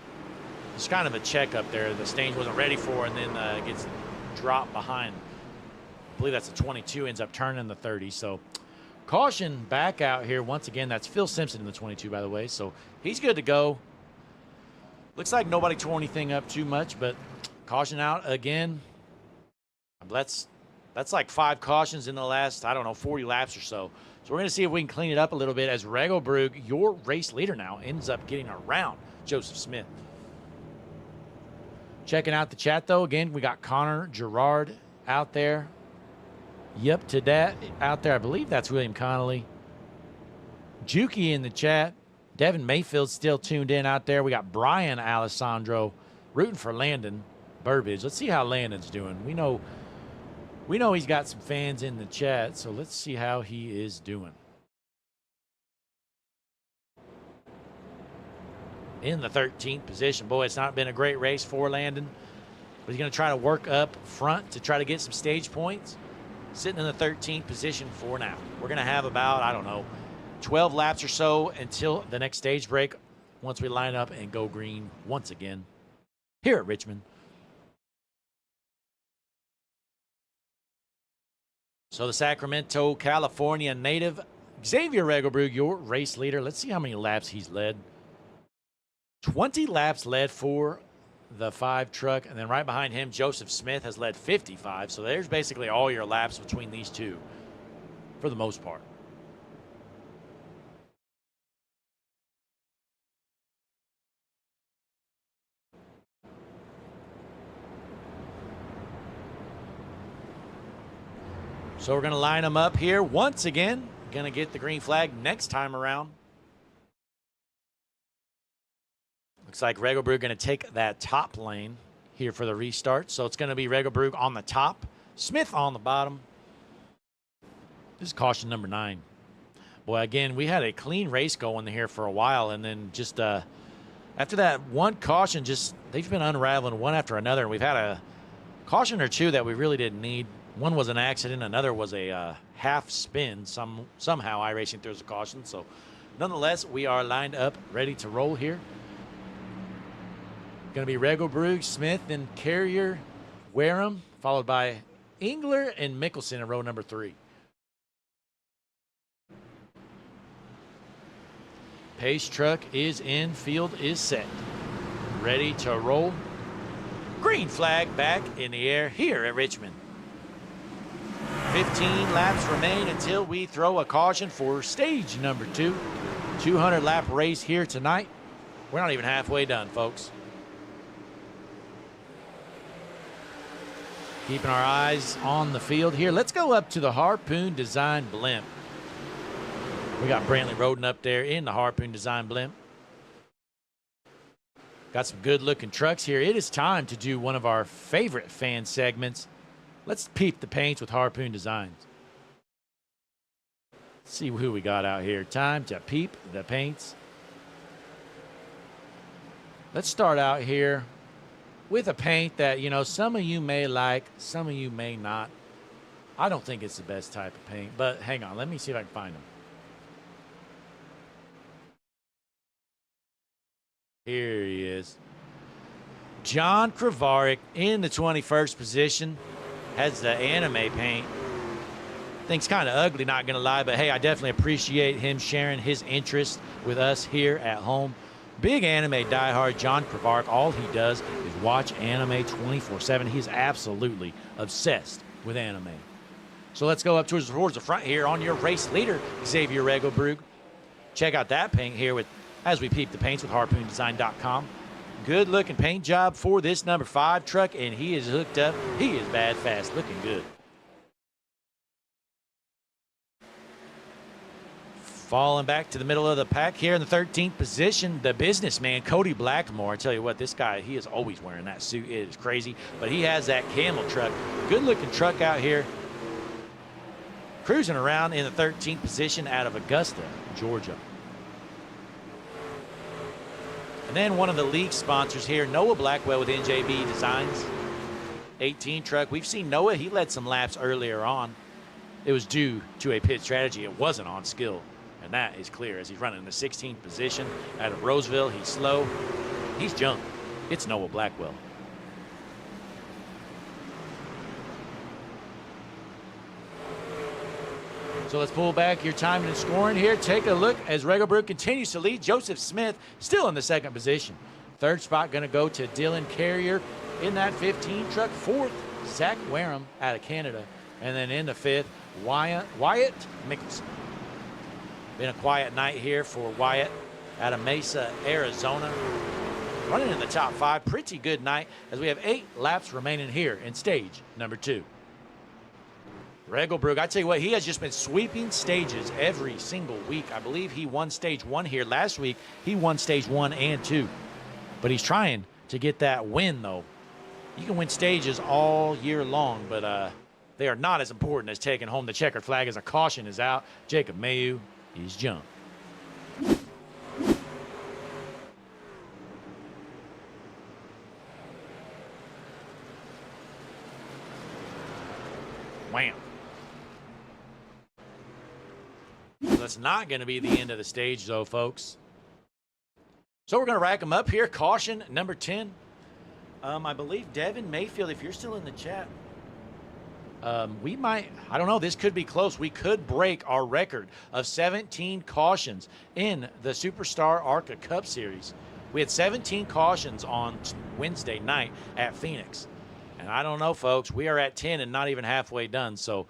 It's kind of a check up there the Stange wasn't ready for, and then gets dropped behind. I believe that's the 22, ends up turning the 30. So caution back out here. Once again, that's Phil Simpson in the 22, by the way. So he's good to go. Looks like nobody tore anything up too much, but caution out again. That's like 5 cautions in the last, I don't know, 40 laps or so. So we're going to see if we can clean it up a little bit as Regelbrug, your race leader now, ends up getting around Joseph Smith. Checking out the chat, though. Again, we got Connor Gerard out there. Yep, to that out there. I believe that's William Connolly. Juki in the chat. Devin Mayfield still tuned in out there. We got Brian Alessandro rooting for Landon Burbage. Let's see how Landon's doing. We know he's got some fans in the chat, so let's see how he is doing. in the 13th position. Boy, it's not been a great race for Landon, but he's going to try to work up front to try to get some stage points. Sitting in the 13th position for now. We're going to have about, I don't know, 12 laps or so until the next stage break once we line up and go green once again here at Richmond. So the Sacramento, California native, Xavier Regelbrug, your race leader. Let's see how many laps he's led. 20 laps led for the 5 truck, and then right behind him, Joseph Smith has led 55. So there's basically all your laps between these two for the most part. So we're going to line them up here once again. Going to get the green flag next time around. Looks like Regelbrug going to take that top lane here for the restart. So it's going to be Regelbrug on the top, Smith on the bottom. This is caution number 9. Boy, again, we had a clean race going here for a while, and then just after that one caution, just they've been unraveling one after another. And we've had a caution or two that we really didn't need. One was an accident, another was a half spin. Somehow iRacing throws a caution. So nonetheless, we are lined up, ready to roll here. Going to be Regelbrug, Smith, and Carrier, Wareham, followed by Engler and Mickelson in row number 3. Pace truck is in, field is set. Ready to roll. Green flag back in the air here at Richmond. 15 laps remain until we throw a caution for stage number 2. 200 lap race here tonight. We're not even halfway done, folks. Keeping our eyes on the field here. Let's go up to the Harpoon Design blimp. We got Brantley Roden up there in the Harpoon Design blimp. Got some good looking trucks here. It is time to do one of our favorite fan segments. Let's peep the paints with Harpoon Designs. Let's see who we got out here. Time to peep the paints. Let's start out here with a paint that, you know, some of you may like, some of you may not. I don't think it's the best type of paint, but hang on. Let me see if I can find them. Here he is. John Kravarik in the 21st position. Has the anime paint. Thing's kind of ugly, not going to lie, but hey, I definitely appreciate him sharing his interest with us here at home. Big anime diehard John Kravarik. All he does is watch anime 24/7. He's absolutely obsessed with anime. So let's go up towards the front here on your race leader, Xavier Regelbrug. Check out that paint here with as we peep the paints with harpoondesign.com. Good looking paint job for this number 5 truck, and he is hooked up. He is bad fast, looking good. Falling back to the middle of the pack here in the 13th position, the businessman, Cody Blackmore. I tell you what, this guy, he is always wearing that suit. It is crazy, but he has that camel truck. Good looking truck out here. Cruising around in the 13th position out of Augusta, Georgia. And then one of the league sponsors here, Noah Blackwell with NJB Designs. 18 truck. We've seen Noah. He led some laps earlier on. It was due to a pit strategy. It wasn't on skill. And that is clear as he's running in the 16th position out of Roseville. He's slow. He's junk. It's Noah Blackwell. So let's pull back your timing and scoring here. Take a look as Regelbrug continues to lead. Joseph Smith still in the 2nd position. 3rd spot going to go to Dylan Carrier in that 15 truck. 4th, Zach Wareham out of Canada. And then in the 5th, Wyatt Mickelson. Been a quiet night here for Wyatt out of Mesa, Arizona. Running in the top 5. Pretty good night as we have 8 laps remaining here in stage number 2. Regelbrug, I tell you what, he has just been sweeping stages every single week. I believe he won stage 1 here last week. He won stage 1 and 2. But he's trying to get that win, though. You can win stages all year long, but they are not as important as taking home the checkered flag as a caution is out. Jacob Mayu is jumped. that's not going to be the end of the stage, though, folks. So we're going to rack them up here. Caution number 10. I believe Devin Mayfield, if you're still in the chat, we might, I don't know, this could be close. We could break our record of 17 cautions in the Superstar ARCA Cup Series. We had 17 cautions on Wednesday night at Phoenix. And I don't know, folks, we are at 10 and not even halfway done. So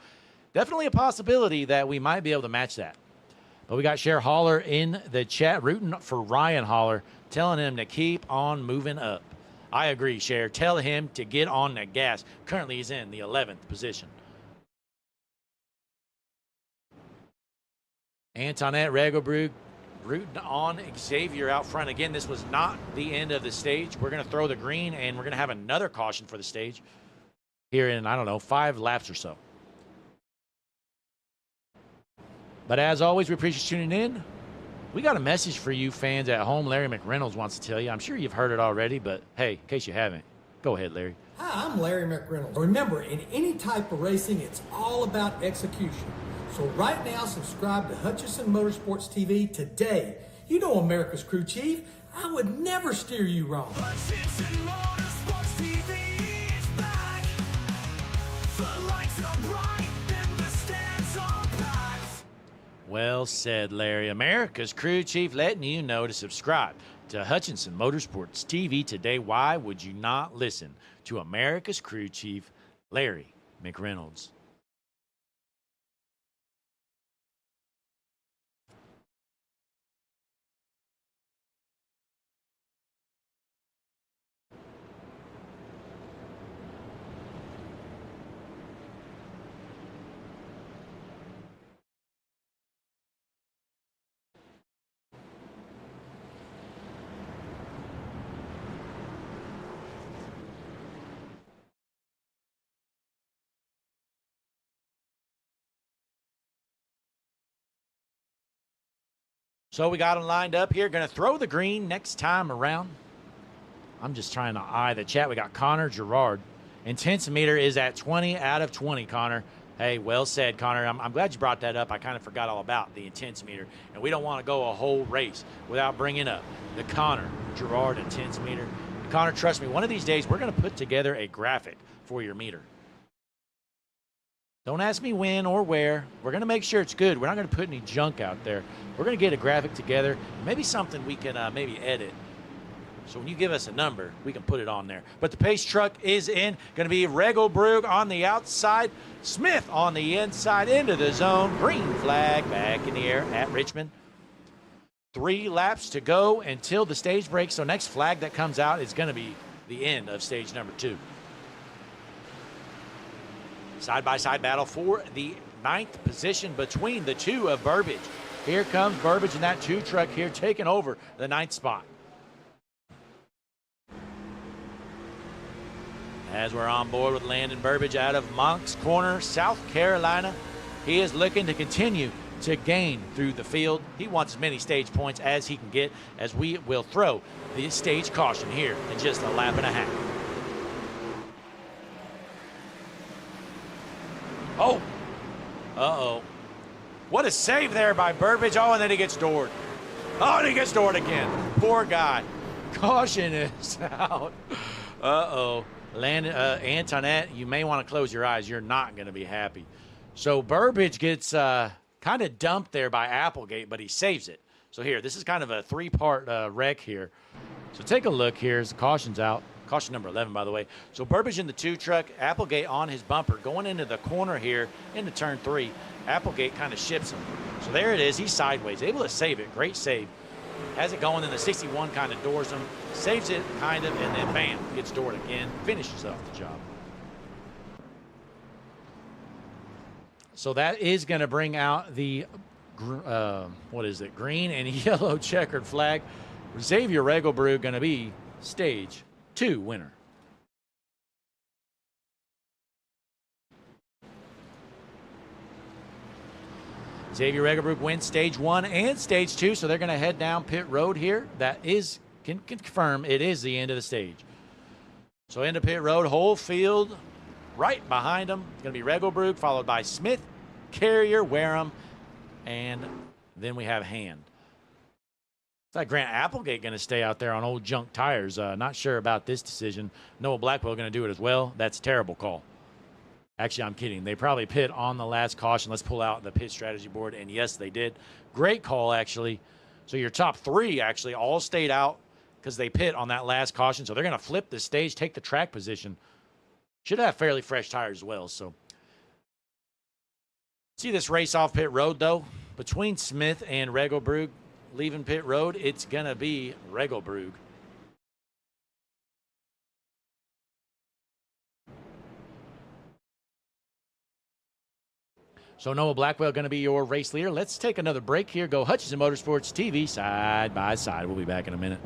definitely a possibility that we might be able to match that. But we got Cher Holler in the chat, rooting for Ryan Holler, telling him to keep on moving up. I agree, Cher. Tell him to get on the gas. Currently, he's in the 11th position. Antoinette Regelbrug rooting on Xavier out front. Again, this was not the end of the stage. We're going to throw the green, and we're going to have another caution for the stage here in, I don't know, 5 laps or so. But as always, we appreciate you tuning in. We got a message for you fans at home. Larry McReynolds wants to tell you. I'm sure you've heard it already, but hey, in case you haven't, go ahead, Larry. Hi, I'm Larry McReynolds. Remember, in any type of racing, it's all about execution. So right now, subscribe to Hutchison Motorsports TV today. You know America's crew chief. I would never steer you wrong. Hutchinson Motorsports TV is back. The lights are bright and the stands are packed. Well said, Larry. America's crew chief letting you know to subscribe to Hutchinson Motorsports TV today. Why would you not listen to America's crew chief, Larry McReynolds? So we got them lined up here. Going to throw the green next time around. I'm just trying to eye the chat. We got Connor Gerard. Intense meter is at 20 out of 20, Connor. Hey, well said, Connor. I'm glad you brought that up. I kind of forgot all about the intense meter. And we don't want to go a whole race without bringing up the Connor Gerard intense meter. And Connor, trust me, one of these days we're going to put together a graphic for your meter. Don't ask me when or where. We're going to make sure it's good. We're not going to put any junk out there. We're going to get a graphic together, maybe something we can maybe edit. So when you give us a number, we can put it on there. But the pace truck is in. Going to be Regelbrug on the outside, Smith on the inside into the zone. Green flag back in the air at Richmond. 3 laps to go until the stage breaks. So next flag that comes out is going to be the end of stage number 2. Side-by-side battle for the 9th position between the two of Burbage. Here comes Burbage in that 2 truck here taking over the 9th spot. As we're on board with Landon Burbage out of Moncks Corner, South Carolina. He is looking to continue to gain through the field. He wants as many stage points as he can get, as we will throw the stage caution here in just a lap and a half. Oh, uh-oh. What a save there by Burbage. Oh, and then he gets doored. Oh, and he gets doored again. Poor guy. Caution is out. Uh-oh. Antoinette, you may want to close your eyes. You're not going to be happy. So Burbage gets kind of dumped there by Applegate, but he saves it. So here, this is kind of a 3-part wreck here. So take a look here as the caution's out. Caution number 11, by the way. So Burbage in the 2 truck, Applegate on his bumper, going into the corner here into turn 3. Applegate kind of ships him. So there it is. He's sideways, able to save it. Great save. Has it going, then the 61 kind of doors him, saves it kind of, and then bam, gets doored again, finishes off the job. So that is going to bring out the, green and yellow checkered flag. Xavier Regelbrug going to be stage 2 winner. Xavier Regelbrug wins stage 1 and stage 2, so they're going to head down pit road here. That is, can confirm it is the end of the stage. So into pit road, whole field right behind them. It's going to be Regelbrug, followed by Smith, Carrier, Wareham, and Then we have Hand. It's like Grant Applegate going to stay out there on old junk tires. Not sure about this decision. Noah Blackwell going to do it as well. That's a terrible call. Actually, I'm kidding. They probably pit on the last caution. Let's pull out the pit strategy board. And yes, they did. Great call, actually. So your top three actually all stayed out because they pit on that last caution. So they're going to flip the stage, take the track position. Should have fairly fresh tires as well. So see this race off pit road, though. Between Smith and Regelbrug, leaving pit road, it's going to be Regelbrug. So Noah Blackwell going to be your race leader. Let's take another break here. Go Hutchinson Motorsports TV side by side. We'll be back in a minute.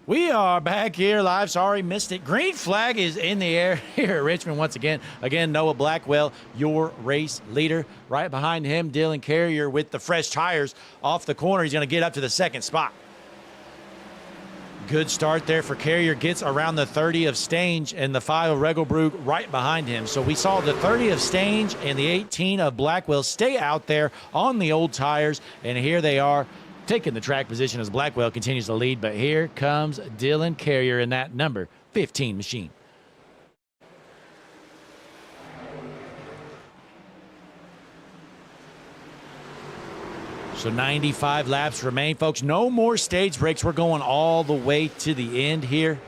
We are back here live. Sorry, missed it. Green flag is in the air here at Richmond once again. Again, Noah Blackwell, your race leader. Right behind him, Dylan Carrier with the fresh tires off the corner. He's going to get up to the second spot. Good start there for Carrier. Gets around the 30 of Stange and the 5 of Regelbrug right behind him. So we saw the 30 of Stange and the 18 of Blackwell stay out there on the old tires. And here they are, taking the track position as Blackwell continues to lead. But here comes Dylan Carrier in that number 15 machine. So 95 laps remain, folks. No more stage breaks. We're going all the way to the end here.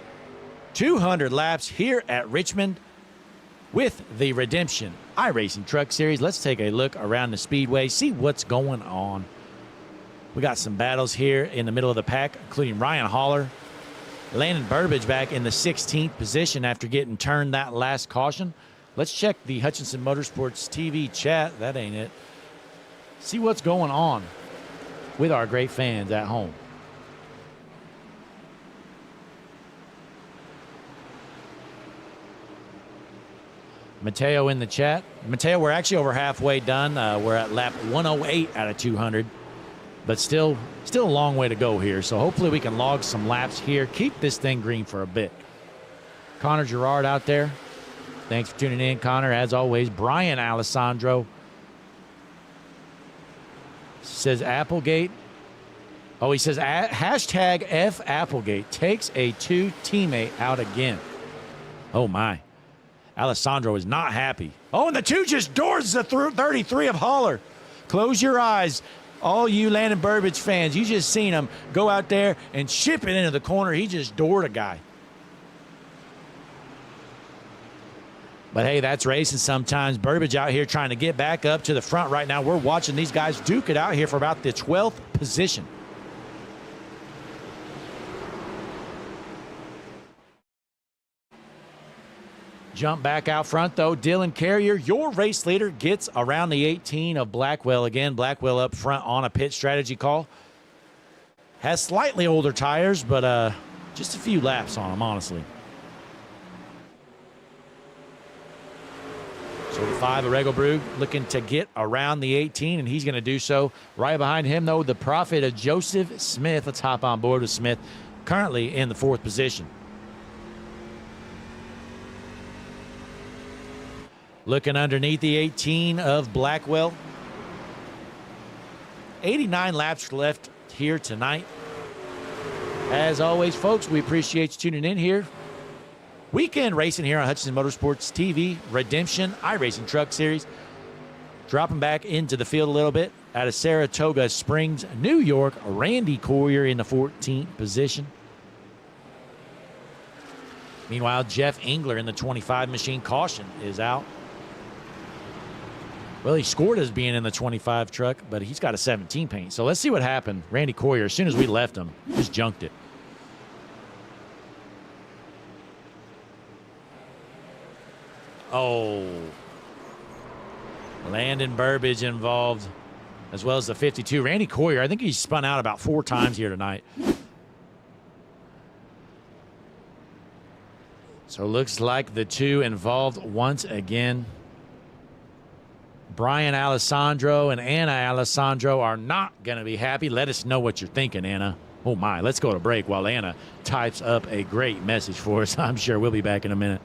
200 laps here at Richmond with the Redemption iRacing Truck Series. Let's take a look around the speedway, see what's going on. We got some battles here in the middle of the pack, including Ryan Haller. Landon Burbage back in the 16th position after getting turned that last caution. Let's check the Hutchinson Motorsports TV chat. That ain't it. See what's going on with our great fans at home. Mateo in the chat. Mateo, we're actually over halfway done. We're at lap 108 out of 200. But still a long way to go here. So hopefully we can log some laps here. Keep this thing green for a bit. Connor Gerard out there. Thanks for tuning in, Connor. As always, Brian Alessandro says Applegate. Oh, he says hashtag F Applegate takes a 2 teammate out again. Oh, my. Alessandro is not happy. Oh, and the 2 just doors the 33 of Haller. Close your eyes. All you Landon Burbage fans, you just seen him go out there and ship it into the corner. He just doored a guy. But, hey, that's racing sometimes. Burbage out here trying to get back up to the front right now. We're watching these guys duke it out here for about the 12th position. Jump back out front, though. Dylan Carrier, your race leader, gets around the 18 of Blackwell. Again, Blackwell up front on a pit strategy call. Has slightly older tires, but just a few laps on them, honestly. So the 5 of Regelbrug looking to get around the 18, and he's going to do so. Right behind him, though, the Prophet of Joseph Smith. Let's hop on board with Smith, currently in the 4th position. Looking underneath the 18 of Blackwell. 89 laps left here tonight. As always, folks, we appreciate you tuning in here. Weekend racing here on Hutchinson Motorsports TV, Redemption, iRacing Truck Series. Dropping back into the field a little bit out of Saratoga Springs, New York. Randy Courier in the 14th position. Meanwhile, Jeff Engler in the 25 machine. Caution is out. Well, he scored as being in the 25 truck, but he's got a 17 paint. So let's see what happened. Randy Courier, as soon as we left him, just junked it. Oh. Landon Burbage involved, as well as the 52. Randy Courier, I think he's spun out about 4 times here tonight. So it looks like the 2 involved once again. Brian Alessandro and Anna Alessandro are not going to be happy. Let us know what you're thinking, Anna. Oh, my. Let's go to break while Anna types up a great message for us. I'm sure we'll be back in a minute.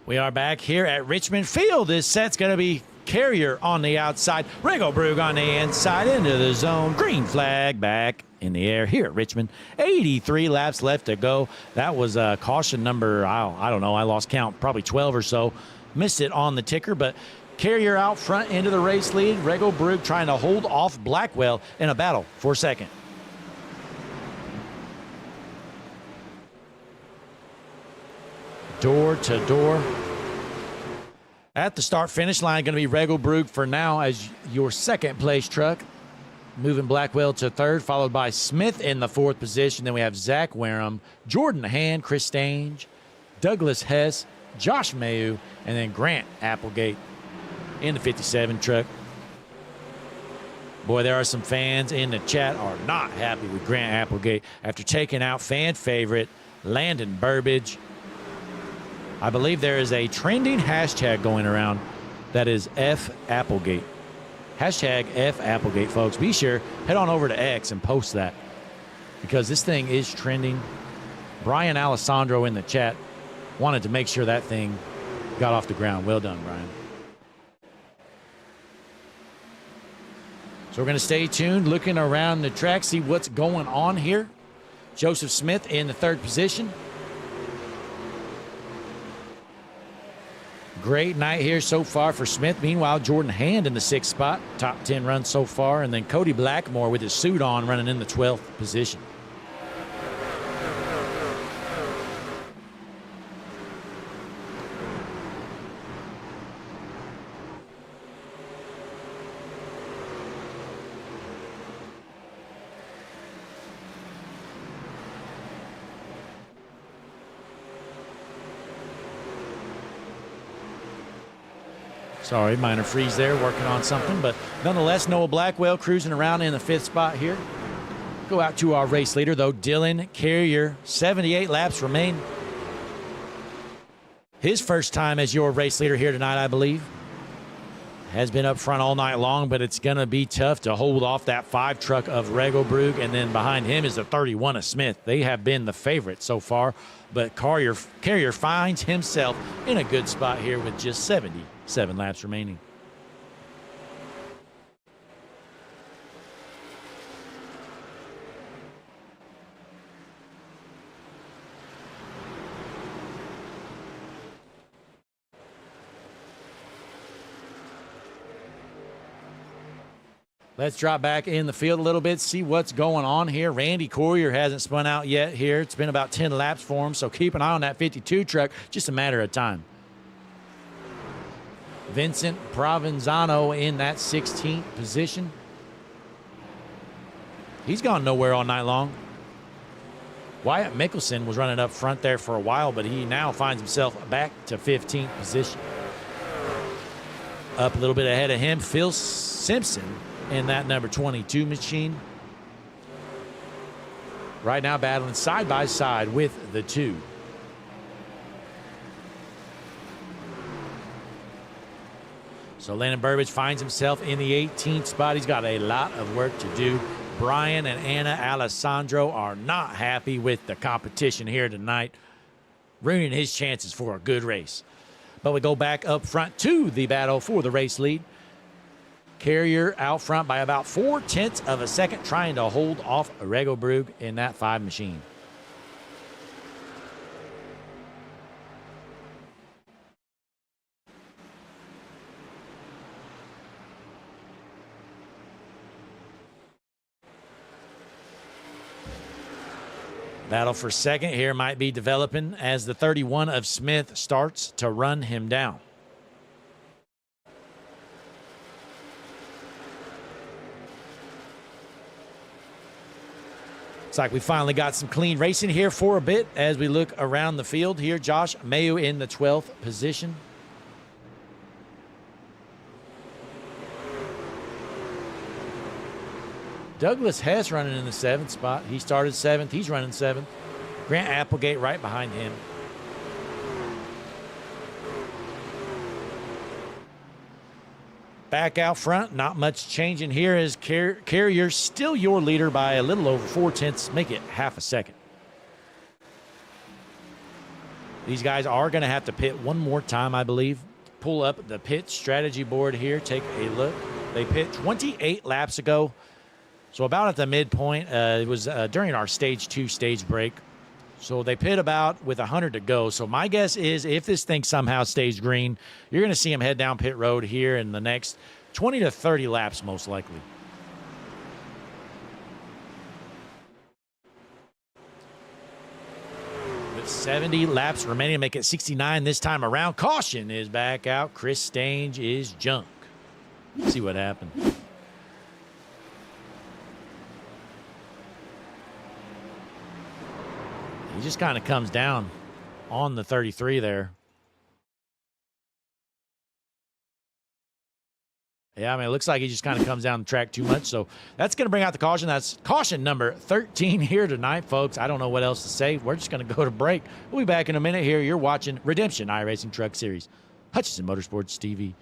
We are back here at Richmond Field. This set's going to be Carrier on the outside, Regelbrug on the inside, into the zone. Green flag back in the air here at Richmond. 83 laps left to go. That was caution number, I don't know, I lost count, probably 12 or so. Missed it on the ticker, but Carrier out front into the race lead. Regelbrug trying to hold off Blackwell in a battle for second. Door to door. At the start-finish line, going to be Regelbrug for now as your second-place truck. Moving Blackwell to third, followed by Smith in the 4th position. Then we have Zach Wareham, Jordan Hand, Chris Stange, Douglas Hess, Josh Mayu, and then Grant Applegate in the 57 truck. Boy, there are some fans in the chat are not happy with Grant Applegate after taking out fan favorite Landon Burbage. I believe there is a trending hashtag going around that is F Applegate. Hashtag F Applegate, folks. Be sure, head on over to X and post that because this thing is trending. Brian Alessandro in the chat wanted to make sure that thing got off the ground. Well done, Brian. So we're going to stay tuned, looking around the track, see what's going on here. Joseph Smith in the 3rd position. Great night here so far for Smith. Meanwhile, Jordan Hand in the 6th spot. Top 10 runs so far. And then Cody Blackmore with his suit on running in the 12th position. Sorry, minor freeze there, working on something. But nonetheless, Noah Blackwell cruising around in the 5th spot here. Go out to our race leader, though, Dylan Carrier. 78 laps remain. His first time as your race leader here tonight, I believe. Has been up front all night long, but it's going to be tough to hold off that 5 truck of Regelbrug. And then behind him is the 31 of Smith. They have been the favorite so far. But Carrier finds himself in a good spot here with just 77 laps remaining. Let's drop back in the field a little bit, see what's going on here. Randy Courier hasn't spun out yet here. It's been about 10 laps for him, so keep an eye on that 52 truck. Just a matter of time. Vincent Provenzano in that 16th position. He's gone nowhere all night long. Wyatt Mickelson was running up front there for a while, but he now finds himself back to 15th position. Up a little bit ahead of him, Phil Simpson in that number 22 machine. Right now battling side by side with the 2. So Landon Burbage finds himself in the 18th spot. He's got a lot of work to do. Brian and Anna Alessandro are not happy with the competition here tonight, ruining his chances for a good race. But we go back up front to the battle for the race lead. Carrier out front by about 0.4 of a second, trying to hold off Regelbrug in that 5 machine. Battle for second here might be developing as the 31 of Smith starts to run him down. Looks like we finally got some clean racing here for a bit as we look around the field here. Josh Mayu in the 12th position. Douglas Hess running in the 7th spot. He started 7th. He's running 7th. Grant Applegate right behind him. Back out front, not much changing here as Carrier still your leader by a little over 0.4, make it half a second. These guys are going to have to pit one more time, I believe. Pull up the pit strategy board here, take a look. They pit 28 laps ago, so about at the midpoint. It was during our stage 2 stage break. So they pit about with 100 to go. So my guess is if this thing somehow stays green, you're going to see him head down pit road here in the next 20 to 30 laps, most likely. With 70 laps remaining, make it 69 this time around. Caution is back out. Chris Stange is junk. Let's see what happened. He just kind of comes down on the 33 there. Yeah, I mean, it looks like he just kind of comes down the track too much. So that's going to bring out the caution. That's caution number 13 here tonight, folks. I don't know what else to say. We're just going to go to break. We'll be back in a minute here. You're watching Redemption iRacing Truck Series, Hutchinson Motorsports TV.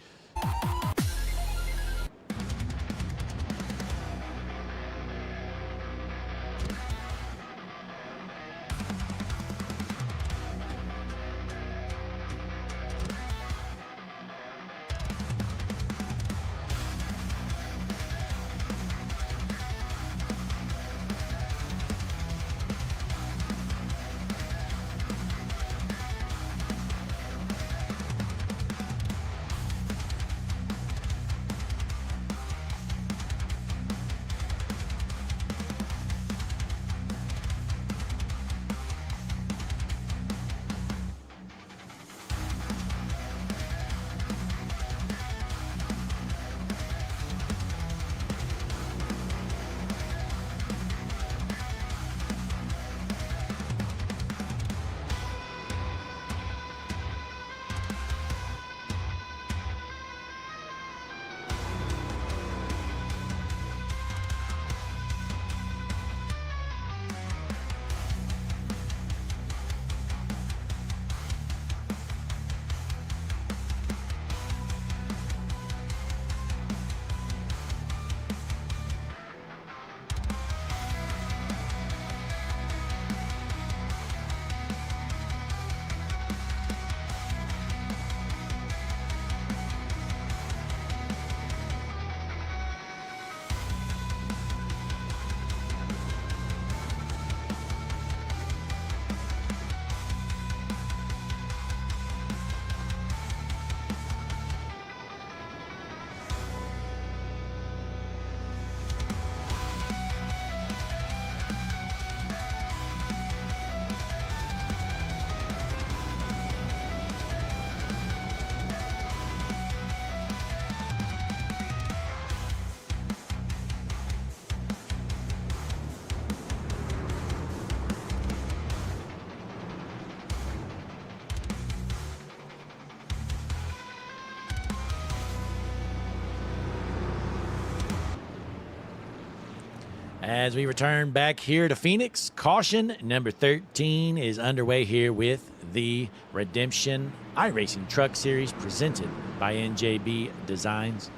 As we return back here to Phoenix, caution number 13 is underway here with the Redemption iRacing Truck Series presented by NJB Designs.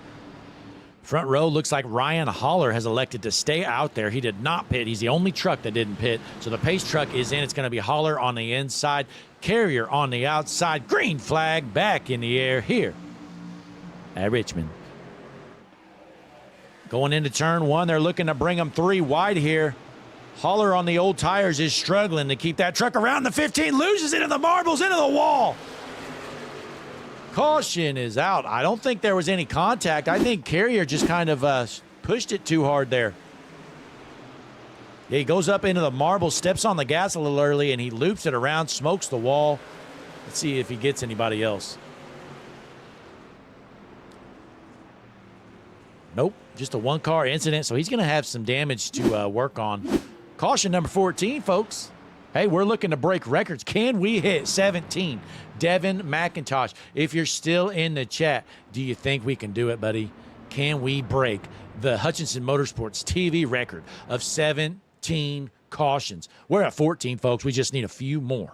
Front row looks like Ryan Holler has elected to stay out there. He did not pit. He's the only truck that didn't pit. So the pace truck is in. It's going to be Holler on the inside, Carrier on the outside. Green flag back in the air here at Richmond. Going into turn one, they're looking to bring them 3 wide here. Holler on the old tires is struggling to keep that truck around the 15, loses into the marbles, into the wall. Caution is out. I don't think there was any contact. I think Carrier just kind of pushed it too hard there. Yeah, he goes up into the marbles, steps on the gas a little early, and he loops it around, smokes the wall. Let's see if he gets anybody else. Nope, just a one-car incident, so he's going to have some damage to work on. Caution number 14, folks. Hey, we're looking to break records. Can we hit 17? Devin McIntosh, if you're still in the chat, do you think we can do it, buddy? Can we break the Hutchinson Motorsports TV record of 17 cautions? We're at 14, folks. We just need a few more.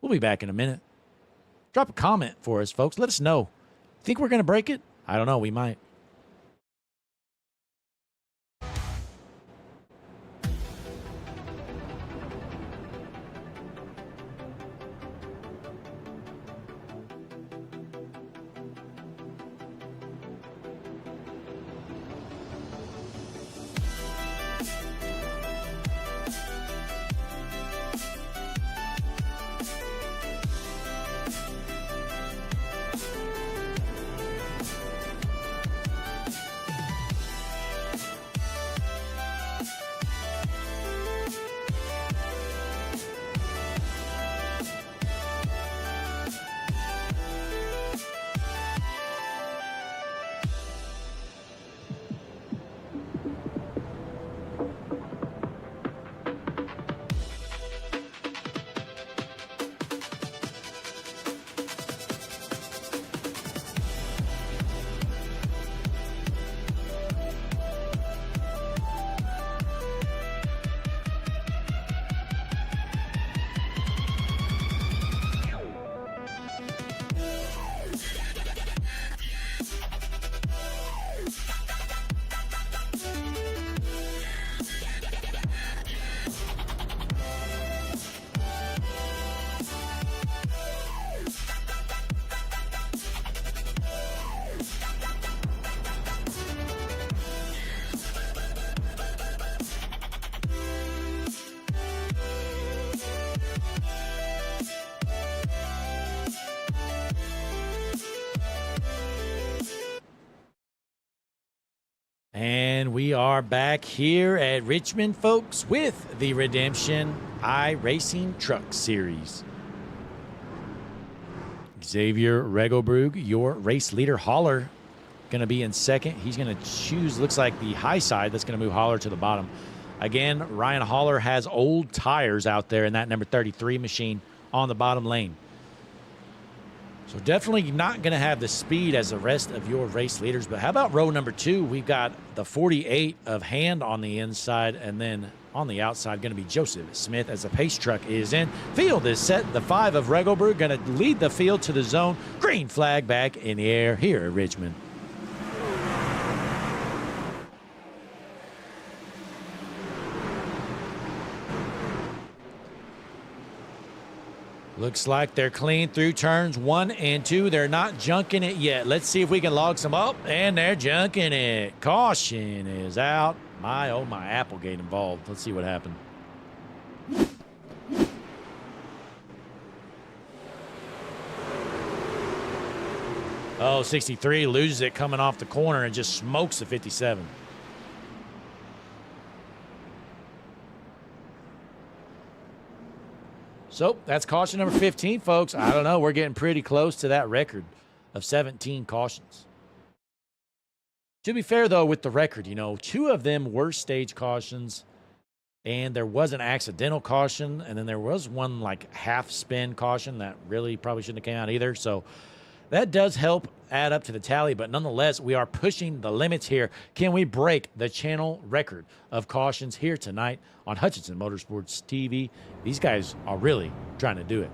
We'll be back in a minute. Drop a comment for us, folks. Let us know. Think we're going to break it? I don't know. We might. And we are back here at Richmond, folks, with the Redemption iRacing Truck Series. Xavier Regelbrug, your race leader. Holler going to be in second. He's going to choose, looks like, the high side. That's going to move Holler to the bottom. Again, Ryan Holler has old tires out there in that number 33 machine on the bottom lane. So definitely not going to have the speed as the rest of your race leaders. But how about row number 2? We've got the 48 of Hand on the inside, and then on the outside going to be Joseph Smith as the pace truck is in. Field is set. The 5 of Regelberg going to lead the field to the zone. Green flag back in the air here at Richmond. Looks like they're clean through turns 1 and 2. They're not junking it yet. Let's see if we can log some up. And they're junking it. Caution is out. My, oh my, Applegate involved. Let's see what happened. Oh, 63 loses it coming off the corner and just smokes the 57. So that's caution number 15, folks. I don't know. We're getting pretty close to that record of 17 cautions. To be fair, though, with the record, 2 of them were stage cautions, and there was an accidental caution, and then there was one, like, half-spin caution that really probably shouldn't have came out either. So that does help add up to the tally, but nonetheless, we are pushing the limits here. Can we break the channel record of cautions here tonight on Hutchinson Motorsports TV? These guys are really trying to do it.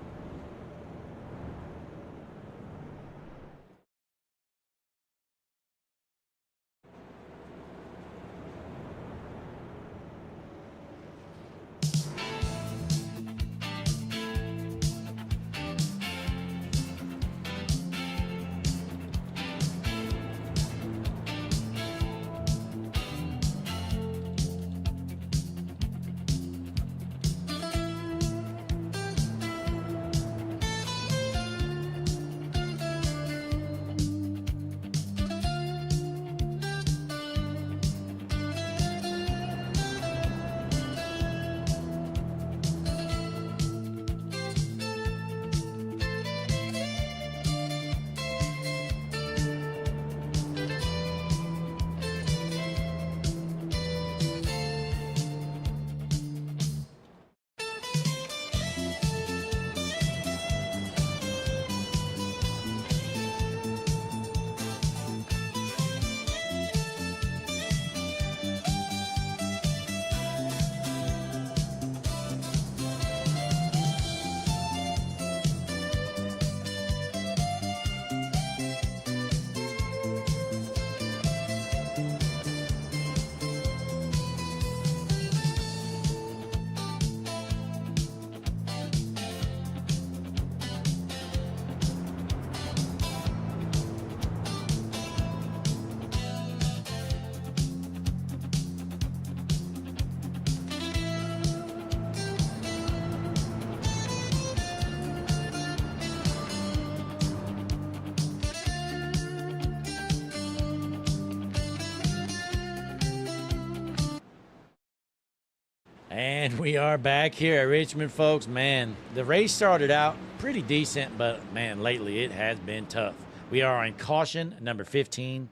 And we are back here at Richmond, folks. Man, the race started out pretty decent, but, man, lately it has been tough. We are on caution number 15.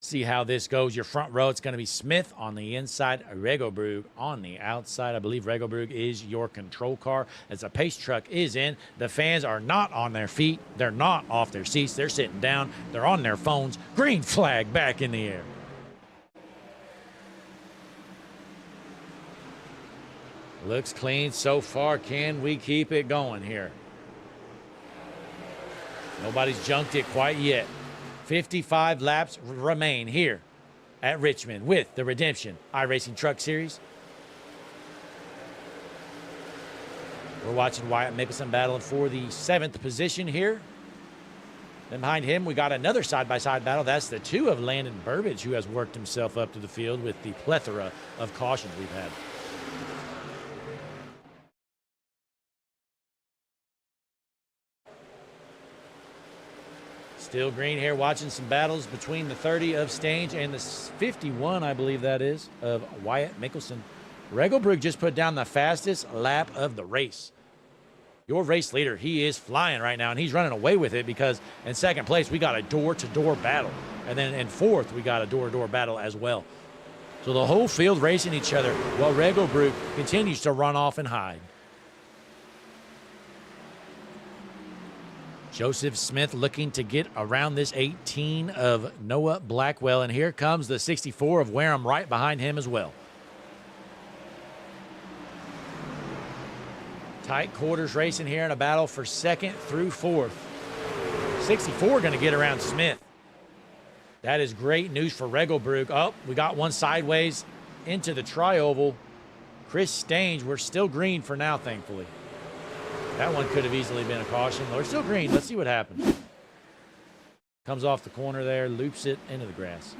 See how this goes. Your front row, it's going to be Smith on the inside, Regelbrug on the outside. I believe Regelbrug is your control car as the pace truck is in. The fans are not on their feet. They're not off their seats. They're sitting down. They're on their phones. Green flag back in the air. Looks clean so far. Can we keep it going here? Nobody's junked it quite yet. 55 laps remain here at Richmond with the Redemption iRacing Truck Series. We're watching Wyatt Mickelson battling for the 7th position here. Then behind him, we got another side-by-side battle. That's the 2 of Landon Burbage, who has worked himself up to the field with the plethora of cautions we've had. Still green here, watching some battles between the 30 of Stange and the 51, I believe that is, of Wyatt Mickelson. Regelbrook just put down the fastest lap of the race. Your race leader, he is flying right now, and he's running away with it because in second place, we got a door-to-door battle. And then in fourth, we got a door-to-door battle as well. So the whole field racing each other while Regelbrook continues to run off and hide. Joseph Smith looking to get around this 18 of Noah Blackwell, and here comes the 64 of Wareham right behind him as well. Tight quarters racing here in a battle for second through fourth. 64 going to get around Smith. That is great news for Regelbrook. Oh, we got one sideways into the tri-oval. Chris Stange, we're still green for now, thankfully. That one could have easily been a caution. We're still green. Let's see what happens. Comes off the corner there, loops it into the grass.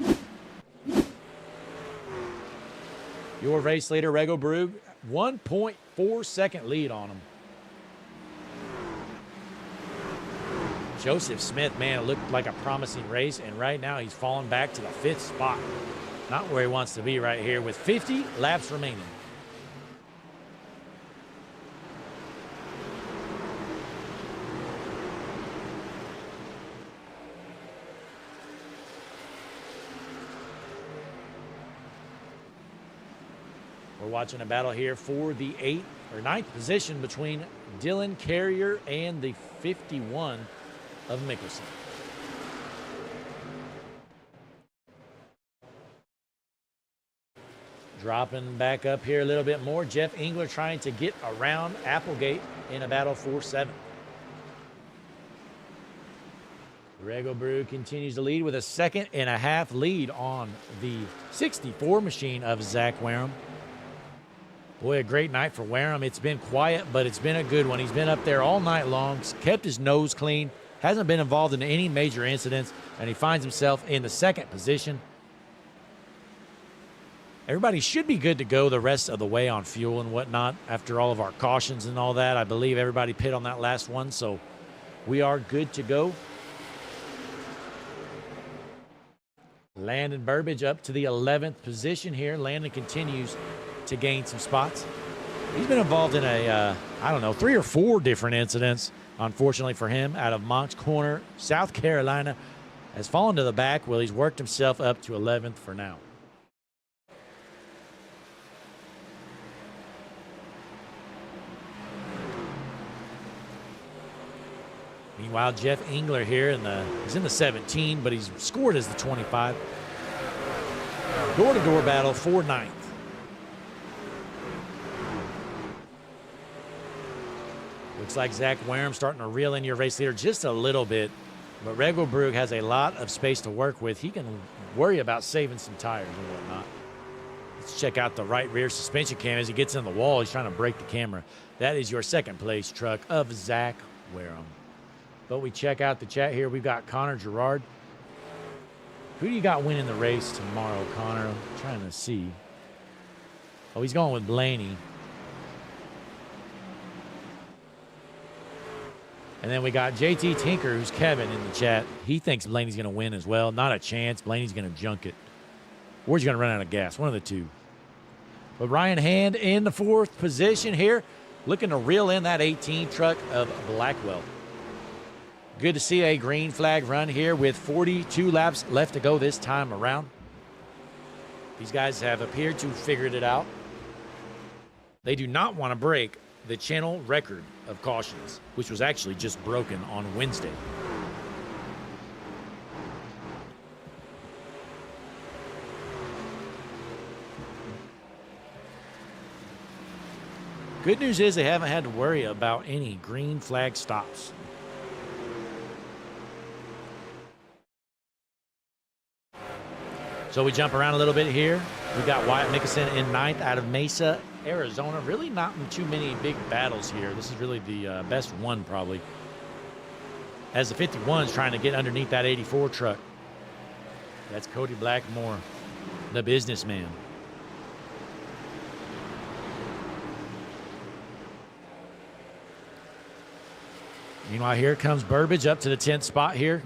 Your race leader, Regelbrook, 1.4 second lead on him. Joseph Smith, man, it looked like a promising race, and right now he's fallen back to the 5th spot. Not where he wants to be right here with 50 laps remaining. We're watching a battle here for the 8th or 9th position between Dylan Carrier and the 51 of Mickelson. Dropping back up here a little bit more. Jeff Engler trying to get around Applegate in a battle for 7th. Regelbrook continues to lead with a 2.5 lead on the 64 machine of Zach Wareham. Boy, a great night for Wareham. It's been quiet, but it's been a good one. He's been up there all night long, kept his nose clean, hasn't been involved in any major incidents, and he finds himself in the 2nd position. Everybody should be good to go the rest of the way on fuel and whatnot after all of our cautions and all that. I believe everybody pit on that last one, so we are good to go. Landon Burbage up to the 11th position here. Landon continues to gain some spots. He's been involved in a, I don't know, 3 or 4 different incidents, unfortunately for him, out of Moncks Corner, South Carolina. Has fallen to the back. Well, he's worked himself up to 11th for now. Meanwhile, Jeff Engler here, he's in the 17, but he's scored as the 25. Door-to-door battle for 9th. Looks like Zach Wareham starting to reel in your race leader just a little bit, but Regelbrook has a lot of space to work with. He can worry about saving some tires and whatnot. Let's check out the right rear suspension cam as he gets in the wall. He's trying to break the camera. That is your 2nd place truck of Zach Wareham. But we check out the chat here. We've got Connor Gerard. Who do you got winning the race tomorrow, Connor? I'm trying to see. Oh, he's going with Blaney. And then we got JT Tinker, who's Kevin, in the chat. He thinks Blaney's going to win as well. Not a chance. Blaney's going to junk it. Or he's going to run out of gas. One of the two. But Ryan Hand in the 4th position here, looking to reel in that 18 truck of Blackwell. Good to see a green flag run here with 42 laps left to go this time around. These guys have appeared to have figured it out. They do not want to break the channel record of cautions, which was actually just broken on Wednesday. Good news is they haven't had to worry about any green flag stops. So we jump around a little bit here. We got Wyatt Mickelson in 9th out of Mesa, Arizona. Really not too many big battles here. This is really the best one probably. As the 51's trying to get underneath that 84 truck. That's Cody Blackmore, the businessman. Meanwhile, here comes Burbage up to the 10th spot here.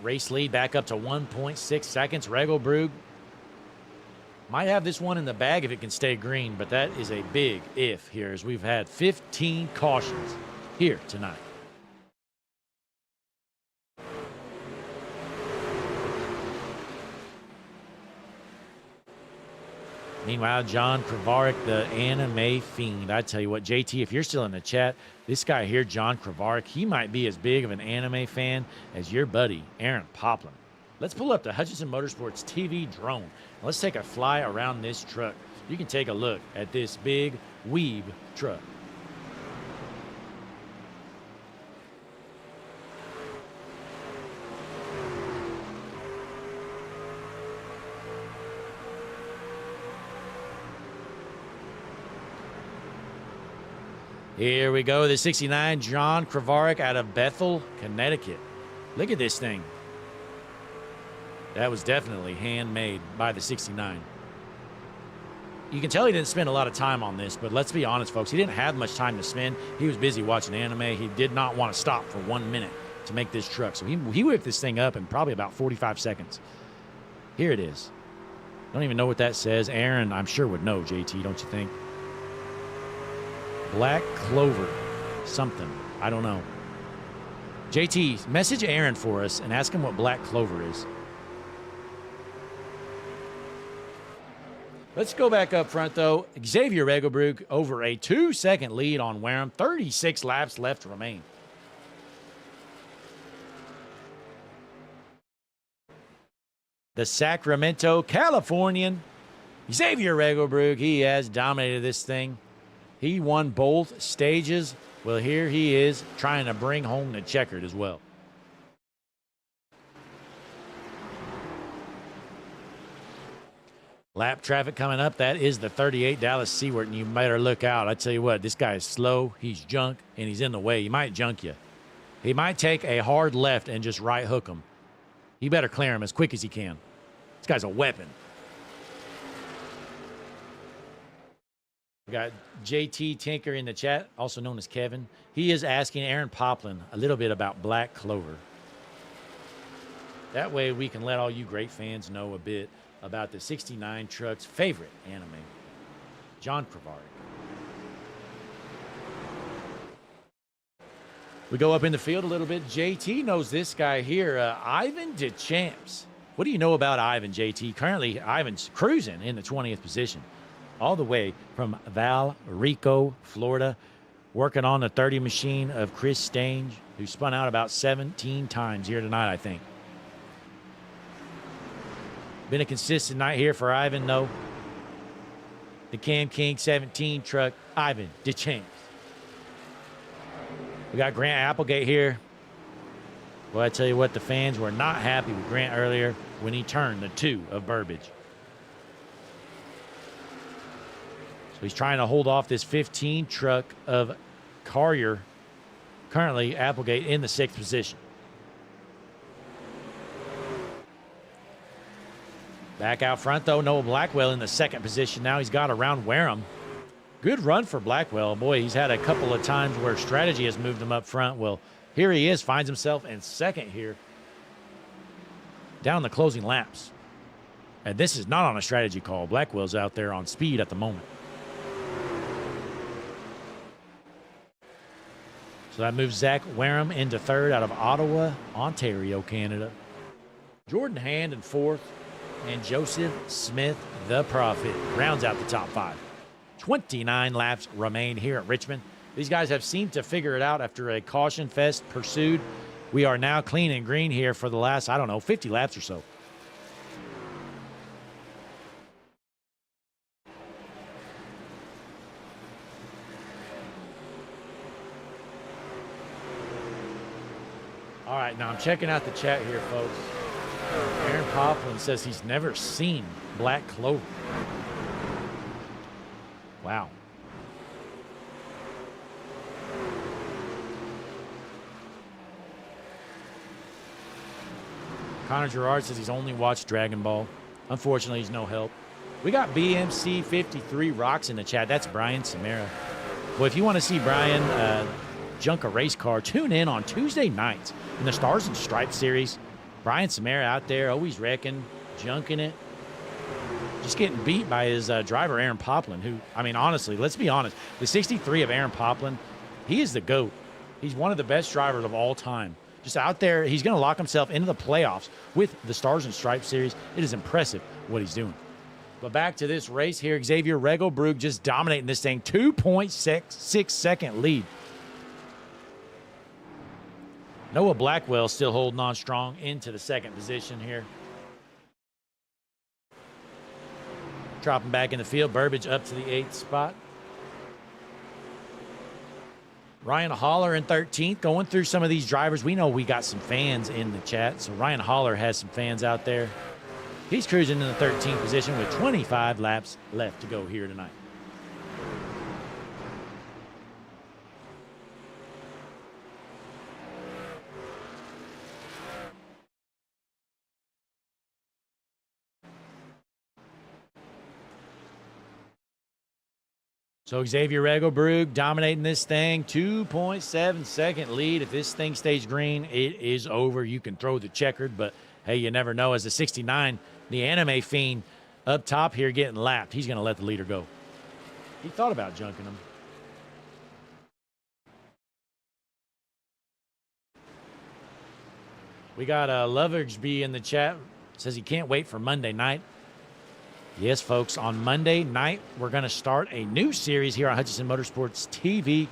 Race lead back up to 1.6 seconds. Regelbrug might have this one in the bag if it can stay green, but that is a big if here, as we've had 15 cautions here tonight. Meanwhile, John Kravarik, the anime fiend. I tell you what, JT, if you're still in the chat, this guy here, John Kravarik, he might be as big of an anime fan as your buddy, Aaron Poplin. Let's pull up the Hutchinson Motorsports TV drone. And let's take a fly around this truck. You can take a look at this big weeb truck. Here we go, the 69 John Kravarik out of Bethel, Connecticut. Look at this thing. That was definitely handmade by the 69. You can tell he didn't spend a lot of time on this, but let's be honest, folks. He didn't have much time to spend. He was busy watching anime. He did not want to stop for 1 minute to make this truck. So he whipped this thing up in probably about 45 seconds. Here it is. Don't even know what that says. Aaron, I'm sure, would know, JT, don't you think? Black Clover something. I don't know. JT, message Aaron for us and ask him what Black Clover is. Let's go back up front, though. Xavier Regelbrug over a 2-second lead on Wareham. 36 laps left to remain. The Sacramento Californian, Xavier Regelbrug, he has dominated this thing. He won both stages. Well, here he is trying to bring home the checkered as well. Lap traffic coming up. That is the 38 Dallas Seward, and you better look out. I tell you what, this guy is slow, he's junk, and he's in the way. He might junk you. He might take a hard left and just right hook him. You better clear him as quick as he can. This guy's a weapon. We got JT Tinker in the chat, also known as Kevin. He is asking Aaron Poplin a little bit about Black Clover. That way we can let all you great fans know a bit about the 69 Trucks' favorite anime, John Kravarik. We go up in the field a little bit. JT knows this guy here, Ivan DeChamps. What do you know about Ivan, JT? Currently, Ivan's cruising in the 20th position, all the way from Valrico, Florida, working on the 30 machine of Chris Stange, who spun out about 17 times here tonight, I think. Been a consistent night here for Ivan, though. The Cam King 17 truck, Ivan DeChamps. We got Grant Applegate here. Well, I tell you what, the fans were not happy with Grant earlier when he turned the 2 of Burbage. So he's trying to hold off this 15 truck of Carrier. Currently, Applegate in the 6th position. Back out front, though, Noah Blackwell in the 2nd position. Now he's got around Wareham. Good run for Blackwell. Boy, he's had a couple of times where strategy has moved him up front. Well, here he is, finds himself in 2nd here, down the closing laps. And this is not on a strategy call. Blackwell's out there on speed at the moment. So that moves Zach Wareham into 3rd out of Ottawa, Ontario, Canada. Jordan Hand in 4th. And Joseph Smith, the Prophet, rounds out the top 5. 29 laps remain here at Richmond. These guys have seemed to figure it out after a caution fest pursued. We are now clean and green here for the last, 50 laps or so. All right, now I'm checking out the chat here, folks. Aaron Poplin says he's never seen Black Clover. Wow. Connor Gerard says he's only watched Dragon Ball. Unfortunately, he's no help. We got BMC 53 Rocks in the chat. That's Brian Samara. Well, if you want to see Brian junk a race car, tune in on Tuesday nights in the Stars and Stripes series. Brian Samara out there, always wrecking, junking it. Just getting beat by his driver, Aaron Poplin, who, I mean, honestly, let's be honest. The 63 of Aaron Poplin, he is the GOAT. He's one of the best drivers of all time. Just out there, he's going to lock himself into the playoffs with the Stars and Stripes series. It is impressive what he's doing. But back to this race here, Xavier Regelbrug just dominating this thing, 2.6 second lead. Noah Blackwell still holding on strong into the second position here. Dropping back in the field, Burbage up to the 8th spot. Ryan Holler in 13th, going through some of these drivers. We know we got some fans in the chat, so Ryan Holler has some fans out there. He's cruising in the 13th position with 25 laps left to go here tonight. So Xavier Regelbrug dominating this thing, 2.7 second lead. If this thing stays green, it is over. You can throw the checkered, but hey, you never know. As the 69, the anime fiend up top here getting lapped, he's going to let the leader go. He thought about junking him. We got Loversby in the chat. Says he can't wait for Monday night. Yes, folks, on Monday night, we're going to start a new series here on Hutchinson Motorsports TV.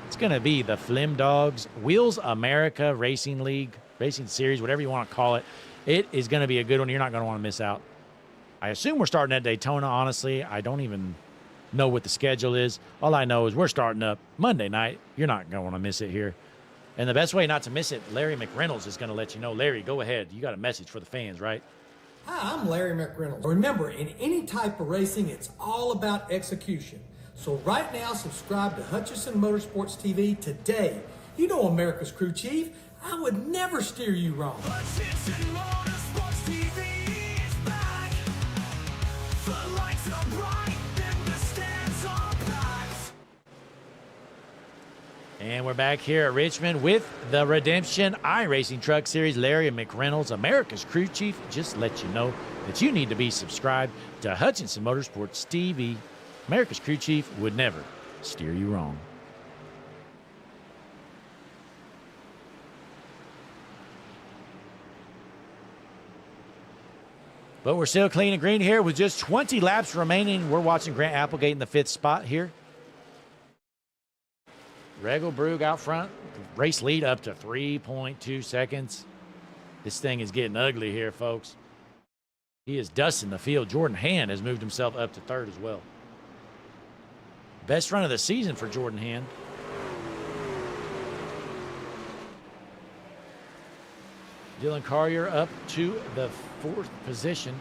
It's going to be the Flim Dogs Wheels America Racing League, Racing Series, whatever you want to call it. It is going to be a good one. You're not going to want to miss out. I assume we're starting at Daytona, honestly. I don't even know what the schedule is. All I know is we're starting up Monday night. You're not going to want to miss it here. And the best way not to miss it, Larry McReynolds is going to let you know. Larry, go ahead. You got a message for the fans, right? Hi, I'm Larry McReynolds. Remember, in any type of racing, it's all about execution. So right now, subscribe to Hutchinson Motorsports TV today. You know America's crew chief. I would never steer you wrong. Hutchinson Motorsports TV is back. The lights are bright and the stands are packed. And we're back here at Richmond with the Redemption iRacing Truck Series. Larry McReynolds, America's crew chief, just let you know that you need to be subscribed to Hutchinson Motorsports TV. America's crew chief would never steer you wrong. But we're still clean and green here with just 20 laps remaining. We're watching Grant Applegate in the 5th spot here. Regelbrug out front, race lead up to 3.2 seconds. This thing is getting ugly here, folks. He is dusting the field. Jordan Hand has moved himself up to 3rd as well. Best run of the season for Jordan Hand. Dylan Carrier up to the 4th position.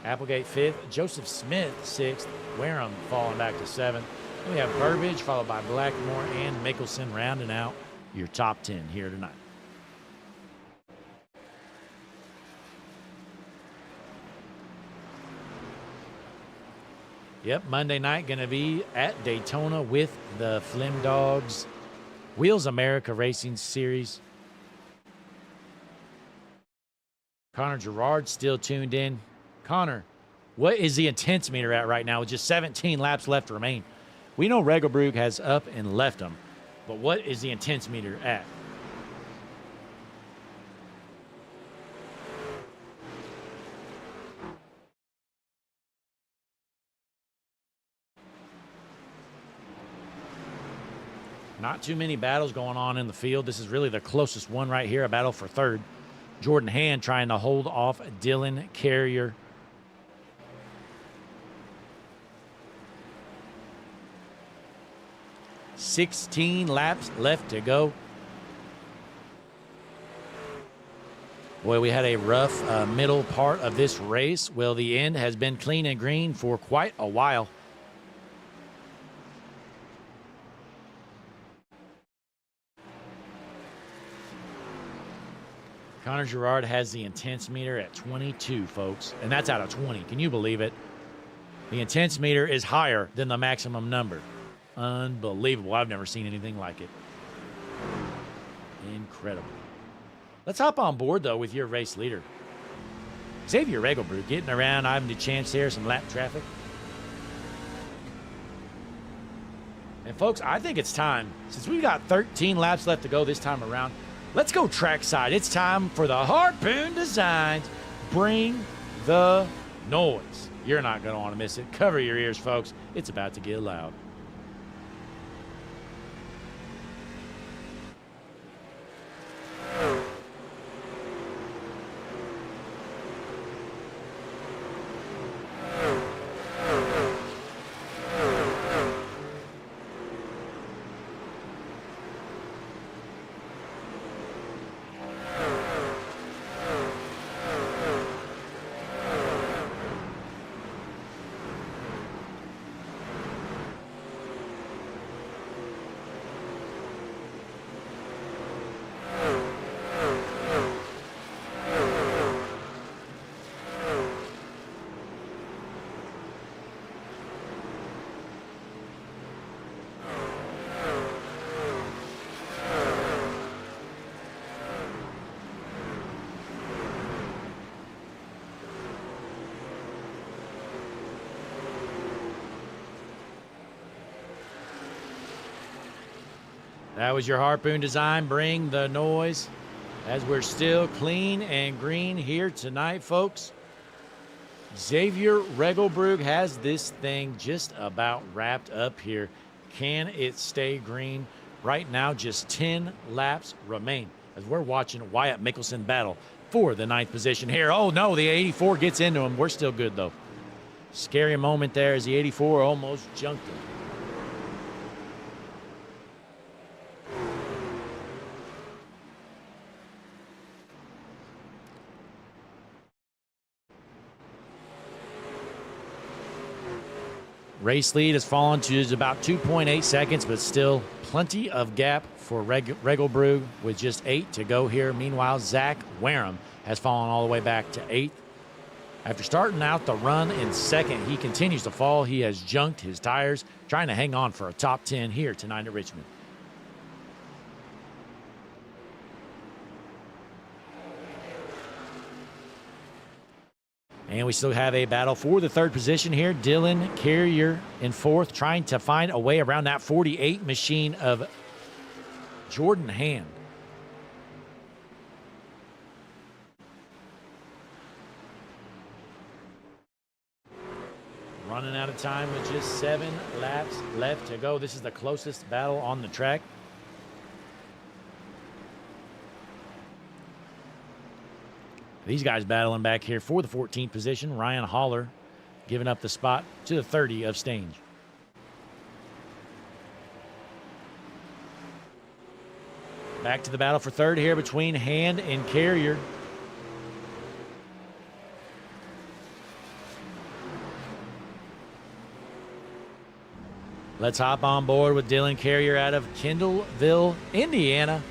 Applegate 5th. Joseph Smith 6th. Wareham falling back to 7th. Then we have Burbage, followed by Blackmore and Mickelson rounding out your top 10 here tonight. Yep, Monday night going to be at Daytona with the Flim Dogs Wheels America Racing Series. Connor Gerard still tuned in. Connor, what is the intense meter at right now with just 17 laps left to remain? We know Regelbrug has up and left him, but what is the intense meter at? Not too many battles going on in the field. This is really the closest one right here, a battle for 3rd. Jordan Hand trying to hold off Dylan Carrier. $16 laps left to go. Boy, we had a rough middle part of this race. Well, the end has been clean and green for quite a while. Connor Gerard has the intense meter at 22, folks, and that's out of 20. Can you believe it? The intense meter is higher than the maximum number. Unbelievable. I've never seen anything like it. Incredible. Let's hop on board, though, with your race leader. Xavier Regelbrug getting around, having the chance there, some lap traffic. And, folks, I think it's time, since we've got 13 laps left to go this time around, let's go trackside. It's time for the Harpoon Designs. Bring the noise. You're not going to want to miss it. Cover your ears, folks. It's about to get loud. That was your Harpoon Design. Bring the noise. As we're still clean and green here tonight, folks. Xavier Regelbrug has this thing just about wrapped up here. Can it stay green? Right now, just 10 laps remain as we're watching Wyatt Mickelson battle for the 9th position here. Oh, no, the 84 gets into him. We're still good, though. Scary moment there as the 84 almost junked him. Race lead has fallen to about 2.8 seconds, but still plenty of gap for Regelbrug with just 8 to go here. Meanwhile, Zach Wareham has fallen all the way back to 8th. After starting out the run in 2nd, he continues to fall. He has junked his tires, trying to hang on for a top 10 here tonight at Richmond. And we still have a battle for the 3rd position here. Dylan Carrier in 4th, trying to find a way around that 48 machine of Jordan Hand. Running out of time with just 7 laps left to go. This is the closest battle on the track. These guys battling back here for the 14th position. Ryan Haller giving up the spot to the 30 of Stange. Back to the battle for 3rd here between Hand and Carrier. Let's hop on board with Dylan Carrier out of Kendallville, Indiana.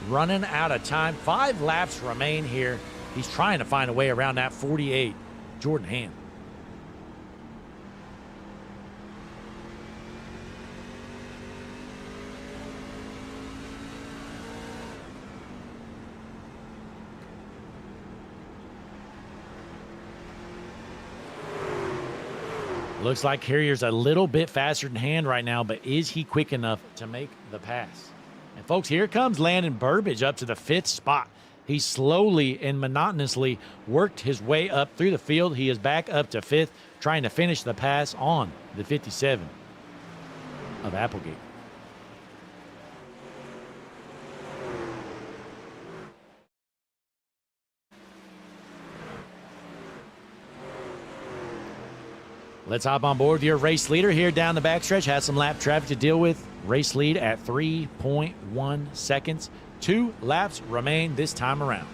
Running out of time. 5 laps remain here. He's trying to find a way around that 48, Jordan Hand. Looks like Carrier's a little bit faster than Hand right now, but is he quick enough to make the pass? And folks, here comes Landon Burbage up to the 5th spot. He slowly and monotonously worked his way up through the field. He is back up to 5th, trying to finish the pass on the 57 of Applegate. Let's hop on board with your race leader here down the backstretch. Has some lap traffic to deal with. Race lead at 3.1 seconds. 2 laps remain this time around.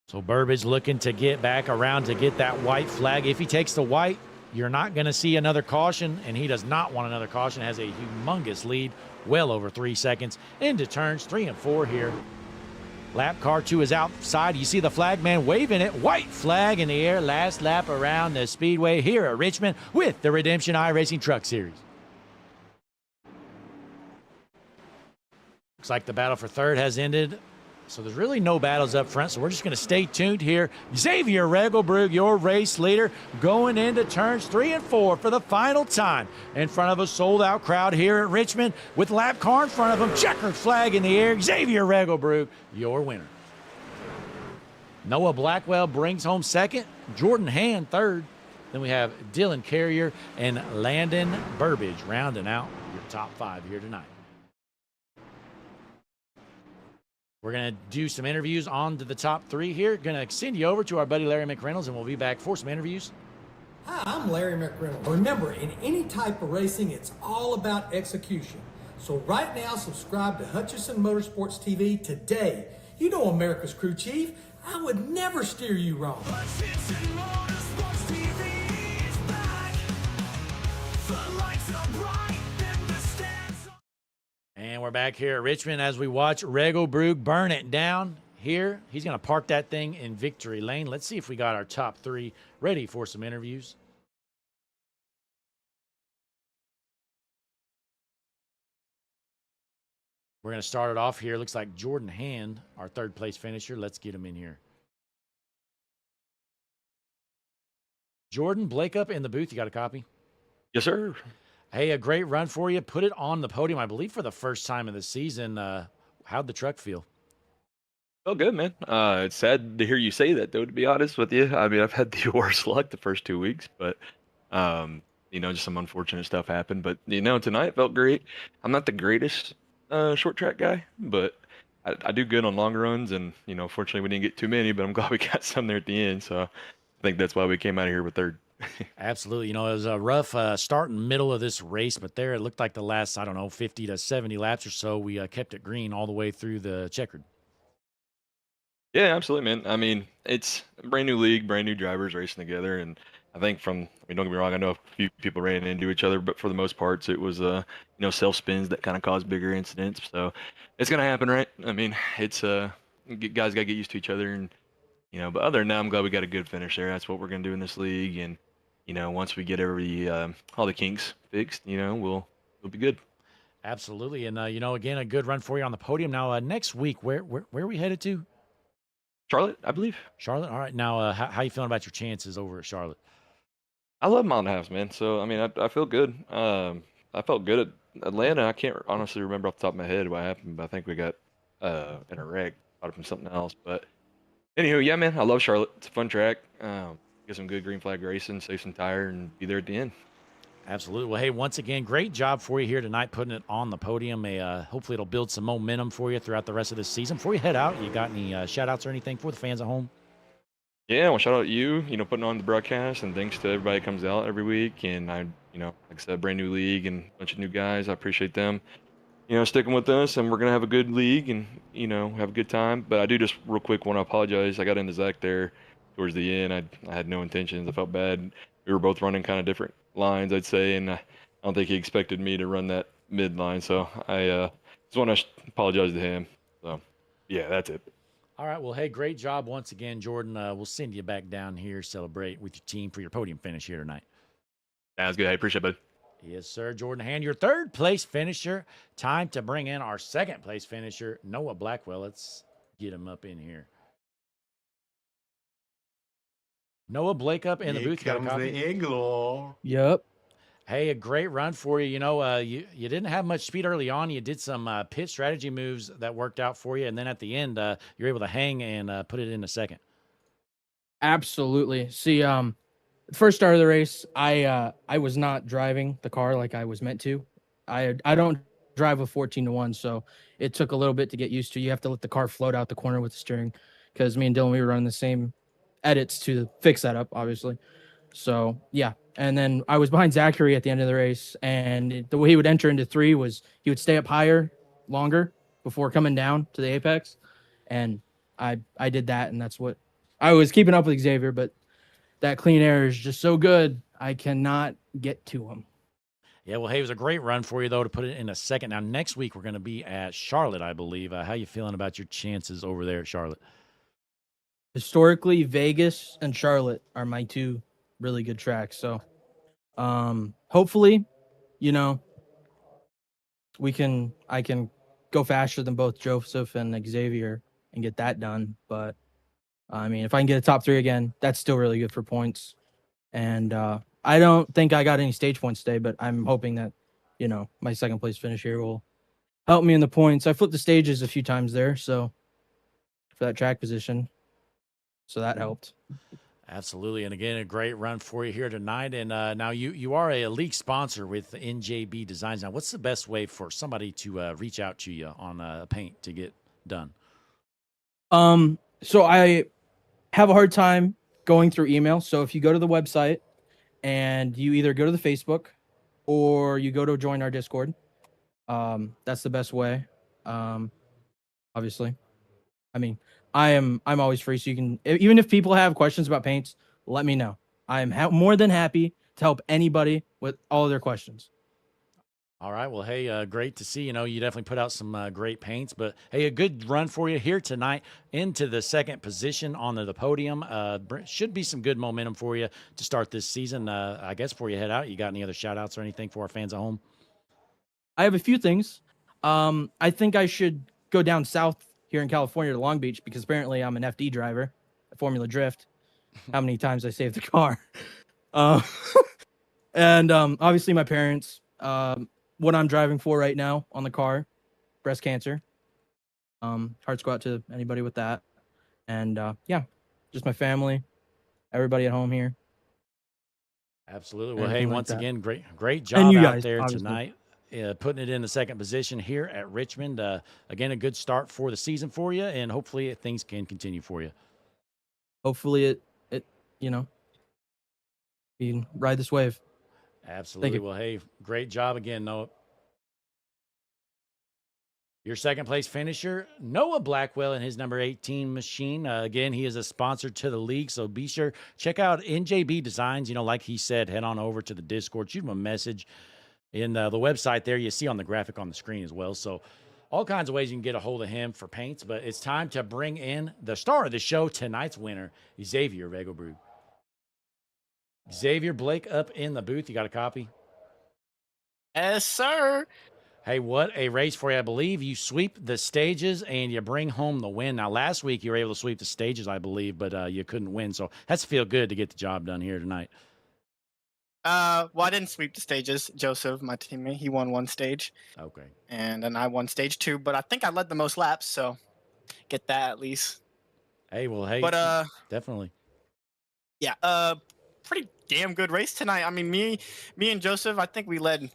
So Burbage looking to get back around to get that white flag. If he takes the white, you're not going to see another caution, and he does not want another caution. Has a humongous lead, well over 3 seconds into turns 3 and 4 here. Lap car 2 is outside. You see the flag man waving it. White flag in the air. Last lap around the speedway here at Richmond with the Redemption iRacing Truck Series. Looks like the battle for third has ended. So there's really no battles up front, so we're just going to stay tuned here. Xavier Regelbrug, your race leader, going into turns 3 and 4 for the final time in front of a sold-out crowd here at Richmond with lap car in front of him, checkered flag in the air. Xavier Regelbrug, your winner. Noah Blackwell brings home second, Jordan Hand third. Then we have Dylan Carrier and Landon Burbage rounding out your top 5 here tonight. We're going to do some interviews on to the top 3 here. Going to send you over to our buddy Larry McReynolds, and we'll be back for some interviews. Hi, I'm Larry McReynolds. Remember, in any type of racing, it's all about execution. So right now, subscribe to Hutchison Motorsports TV today. You know America's crew chief. I would never steer you wrong. Hutchison Motorsports TV is back. The lights are bright and the stands are... And we're back here at Richmond as we watch Regelbrug burn it down here. He's going to park that thing in victory lane. Let's see if we got our top 3 ready for some interviews. We're going to start it off here. Looks like Jordan Hand, our third place finisher. Let's get him in here. Jordan, Blake up in the booth. You got a copy? Yes, sir. Hey, a great run for you. Put it on the podium, I believe, for the first time of the season. How'd the truck feel? Oh, good, man. It's sad to hear you say that, though, to be honest with you. I mean, I've had the worst luck the first 2 weeks, but, just some unfortunate stuff happened. But, tonight felt great. I'm not the greatest short track guy, but I do good on long runs. And, fortunately, we didn't get too many, but I'm glad we got some there at the end. So I think that's why we came out of here with third. Absolutely. It was a rough start and middle of this race, but there it looked like the last, 50 to 70 laps or so, we kept it green all the way through the checkered. Yeah, absolutely, man. I mean, it's a brand new league, brand new drivers racing together. And I think don't get me wrong, I know a few people ran into each other, but for the most parts, it was, self spins that kind of caused bigger incidents. So it's going to happen, right? I mean, it's, guys got to get used to each other. And, but other than that, I'm glad we got a good finish there. That's what we're going to do in this league. And, once we get all the kinks fixed, we'll be good. Absolutely. And, again, a good run for you on the podium. Now, next week, where are we headed to? Charlotte, I believe. Charlotte? All right. Now, how you feeling about your chances over at Charlotte? I love mile and a halves, man. So, I mean, I feel good. I felt good at Atlanta. I can't honestly remember off the top of my head what happened, but I think we got in a wreck out from something else. But anywho, yeah, man, I love Charlotte. It's a fun track. Get some good green flag racing, save some tire, and be there at the end. Absolutely. Well, hey, once again, great job for you here tonight, putting it on the podium. Hopefully it'll build some momentum for you throughout the rest of this season. Before you head out, you got any shout-outs or anything for the fans at home? Yeah, well, shout out to you, putting on the broadcast, and thanks to everybody that comes out every week. And like I said, brand new league and a bunch of new guys. I appreciate them, sticking with us, and we're going to have a good league and, have a good time. But I do just real quick want to apologize. I got into Zach there towards the end. I had no intentions. I felt bad. We were both running kind of different lines, I'd say, and I don't think he expected me to run that mid line. So I just want to apologize to him. So, yeah, that's it. All right. Well, hey, great job once again, Jordan. We'll send you back down here, celebrate with your team for your podium finish here tonight. Sounds good. I appreciate it, bud. Yes, sir. Jordan Hand, your third place finisher. Time to bring in our second place finisher, Noah Blackwell. Let's get him up in here. Noah, Blake up in the booth. Here comes the igloo. Yep. Hey, a great run for you. You didn't have much speed early on. You did some pit strategy moves that worked out for you, and then at the end, you're able to hang and put it in a second. Absolutely. See, first start of the race, I was not driving the car like I was meant to. I don't drive a 14-1, so it took a little bit to get used to. You have to let the car float out the corner with the steering, because me and Dylan, we were running the same edits to fix that up, obviously. So yeah, and then I was behind Zachary at the end of the race, and the way he would enter into 3 was he would stay up higher longer before coming down to the apex, and I did that, and that's what I was keeping up with Xavier. But that clean air is just so good, I cannot get to him. Yeah, well, hey, it was a great run for you, though, to put it in a second. Now, next week, we're going to be at Charlotte, I believe. How you feeling about your chances over there at Charlotte? Historically, Vegas and Charlotte are my two really good tracks. So, hopefully, you know, I can go faster than both Joseph and Xavier and get that done. But I mean, if I can get a top 3 again, that's still really good for points. And I don't think I got any stage points today, but I'm hoping that, my second place finish here will help me in the points. I flipped the stages a few times there, so for that track position. So that helped. Absolutely. And again, a great run for you here tonight. And now you are a league sponsor with NJB Designs. Now, what's the best way for somebody to reach out to you on paint to get done? So I have a hard time going through email. So if you go to the website and you either go to the Facebook or you go to join our Discord, that's the best way. Obviously, I mean, I'm always free, so you can, even if people have questions about paints, let me know. I'm more than happy to help anybody with all of their questions. All right. Well, hey, great to see. You definitely put out some great paints, but hey, a good run for you here tonight into the second position on the podium. Should be some good momentum for you to start this season. I guess before you head out, you got any other shout outs or anything for our fans at home? I have a few things. I think I should go down south here in California to Long Beach because apparently I'm an FD driver, a Formula Drift. How many times I saved the car. Uh, and obviously my parents, what I'm driving for right now on the car, breast cancer. Hearts go out to anybody with that. And yeah, just my family, everybody at home here. Absolutely. Well, hey, Anything like once that. again, great And job you out guys, there obviously. tonight, putting it in the second position here at Richmond. Again, a good start for the season for you, and hopefully things can continue for you. Hopefully it you know, you can ride this wave. Absolutely. you. Well, hey, great job again, Noah. Your second place finisher, Noah Blackwell, and his number 18 machine. Again, he is a sponsor to the league, so be sure check out NJB Designs. Like he said, head on over to the Discord, shoot him a message in the website there. You see on the graphic on the screen as well. So all kinds of ways you can get a hold of him for paints, but it's time to bring in the star of the show, tonight's winner, Xavier Vegelbrug. Xavier Blake up in the booth. You got a copy? Yes, sir. Hey, what a race for you. I believe you sweep the stages and you bring home the win. Now, last week you were able to sweep the stages, I believe, but you couldn't win. So that's feel good to get the job done here tonight. Well, I didn't sweep the stages. Joseph, my teammate, he won one stage. Okay. And then I won stage 2, but I think I led the most laps, so get that at least. Hey, well, hey, But definitely. yeah, pretty damn good race tonight. I mean, me and Joseph, I think we led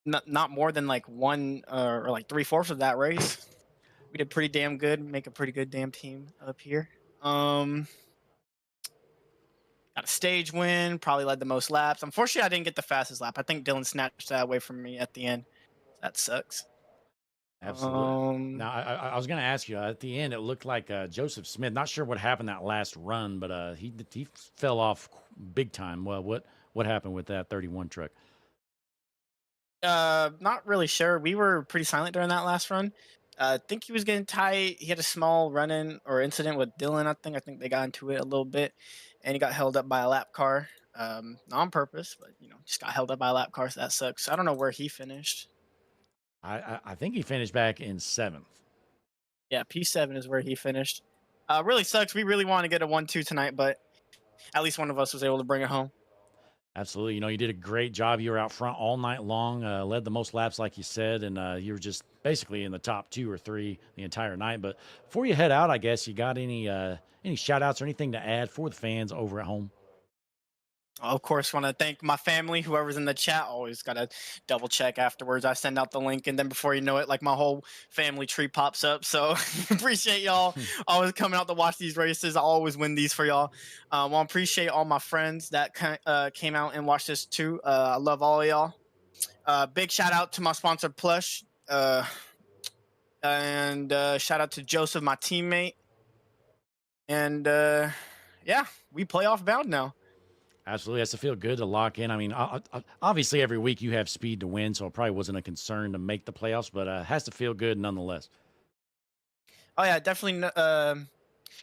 not more than like one or like 3/4 of that race. We did pretty damn good. Make a pretty good damn team up here. Got a stage win. Probably led the most laps. Unfortunately, I didn't get the fastest lap. I think Dylan snatched that away from me at the end. That sucks. Absolutely. Now, I was going to ask you at the end. It looked like Joseph Smith. Not sure what happened that last run, but he fell off big time. Well, what happened with that 31 truck? Not really sure. We were pretty silent during that last run. I think he was getting tight. He had a small run-in or incident with Dylan. I think they got into it a little bit, and he got held up by a lap car. Not on purpose, but just got held up by a lap car. So that sucks. I don't know where he finished. I think he finished back in 7th. Yeah, P7 is where he finished. Really sucks. We really want to get a 1-2 tonight, but at least one of us was able to bring it home. Absolutely. You did a great job. You were out front all night long, led the most laps, like you said, and you were just basically in the top 2 or 3 the entire night. But before you head out, I guess you got any shout outs or anything to add for the fans over at home? Of course, want to thank my family, whoever's in the chat. Always got to double check afterwards. I send out the link, and then before you know it, like my whole family tree pops up. So appreciate y'all always coming out to watch these races. I always win these for y'all. Well, appreciate all my friends that came out and watched this too. I love all of y'all. Big shout out to my sponsor Plush, and shout out to Joseph, my teammate. And yeah, we playoff bound now. Absolutely. Has to feel good to lock in. I mean, obviously every week you have speed to win, so it probably wasn't a concern to make the playoffs, but has to feel good nonetheless. Oh yeah, definitely.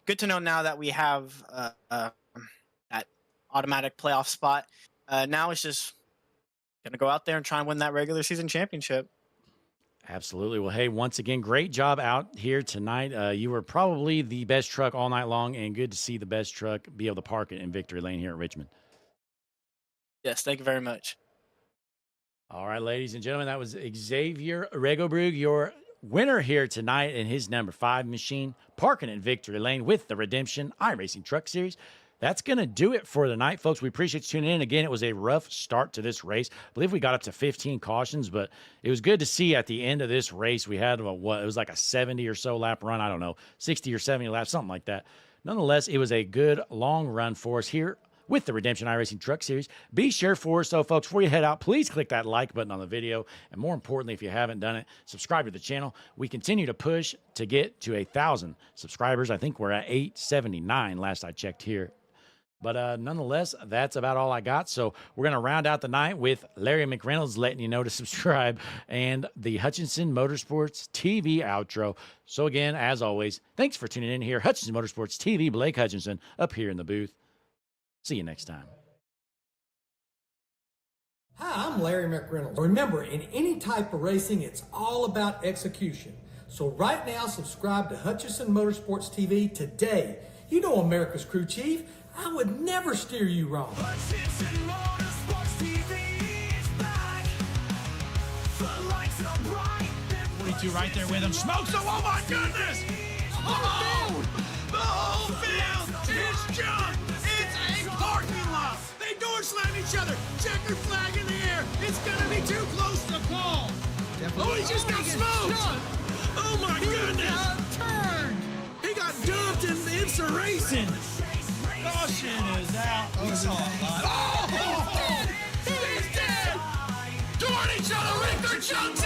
Good to know now that we have that automatic playoff spot. Now it's just gonna go out there and try and win that regular season championship. Absolutely. Well, hey, once again, great job out here tonight. You were probably the best truck all night long, and good to see the best truck be able to park it in victory lane here at Richmond. Yes, thank you very much. All right, ladies and gentlemen, that was Xavier Regobrug, your winner here tonight in his number 5 machine, parking in victory lane with the Redemption iRacing Truck Series. That's going to do it for the night, folks. We appreciate you tuning in. Again, it was a rough start to this race. I believe we got up to 15 cautions, but it was good to see at the end of this race, we had it was like a 70 or so lap run. I don't know, 60 or 70 laps, something like that. Nonetheless, it was a good long run for us here with the Redemption iRacing Truck Series. Be sure folks, before you head out, please click that like button on the video. And more importantly, if you haven't done it, subscribe to the channel. We continue to push to get to 1,000 subscribers. I think we're at 879 last I checked here. But nonetheless, that's about all I got. So we're going to round out the night with Larry McReynolds letting you know to subscribe and the Hutchinson Motorsports TV outro. So again, as always, thanks for tuning in here. Hutchinson Motorsports TV, Blake Hutchinson up here in the booth. See you next time. Hi, I'm Larry McReynolds. Remember, in any type of racing, it's all about execution. So right now, subscribe to Hutchinson Motorsports TV today. You know America's crew chief. I would never steer you wrong. Hutchinson Motorsports TV is back. The lights are bright. 42 right there with him. Smokes him. Oh my goodness! Oh! The whole field is junk. It's a parking lot. They door slam each other. Checker flag in the air. It's gonna be too close to call. Oh, he just got smoked. Oh my goodness! He got dumped in IMSA racing. Caution is out. We saw a lot. Oh! He's dead! Toward each other with their chunks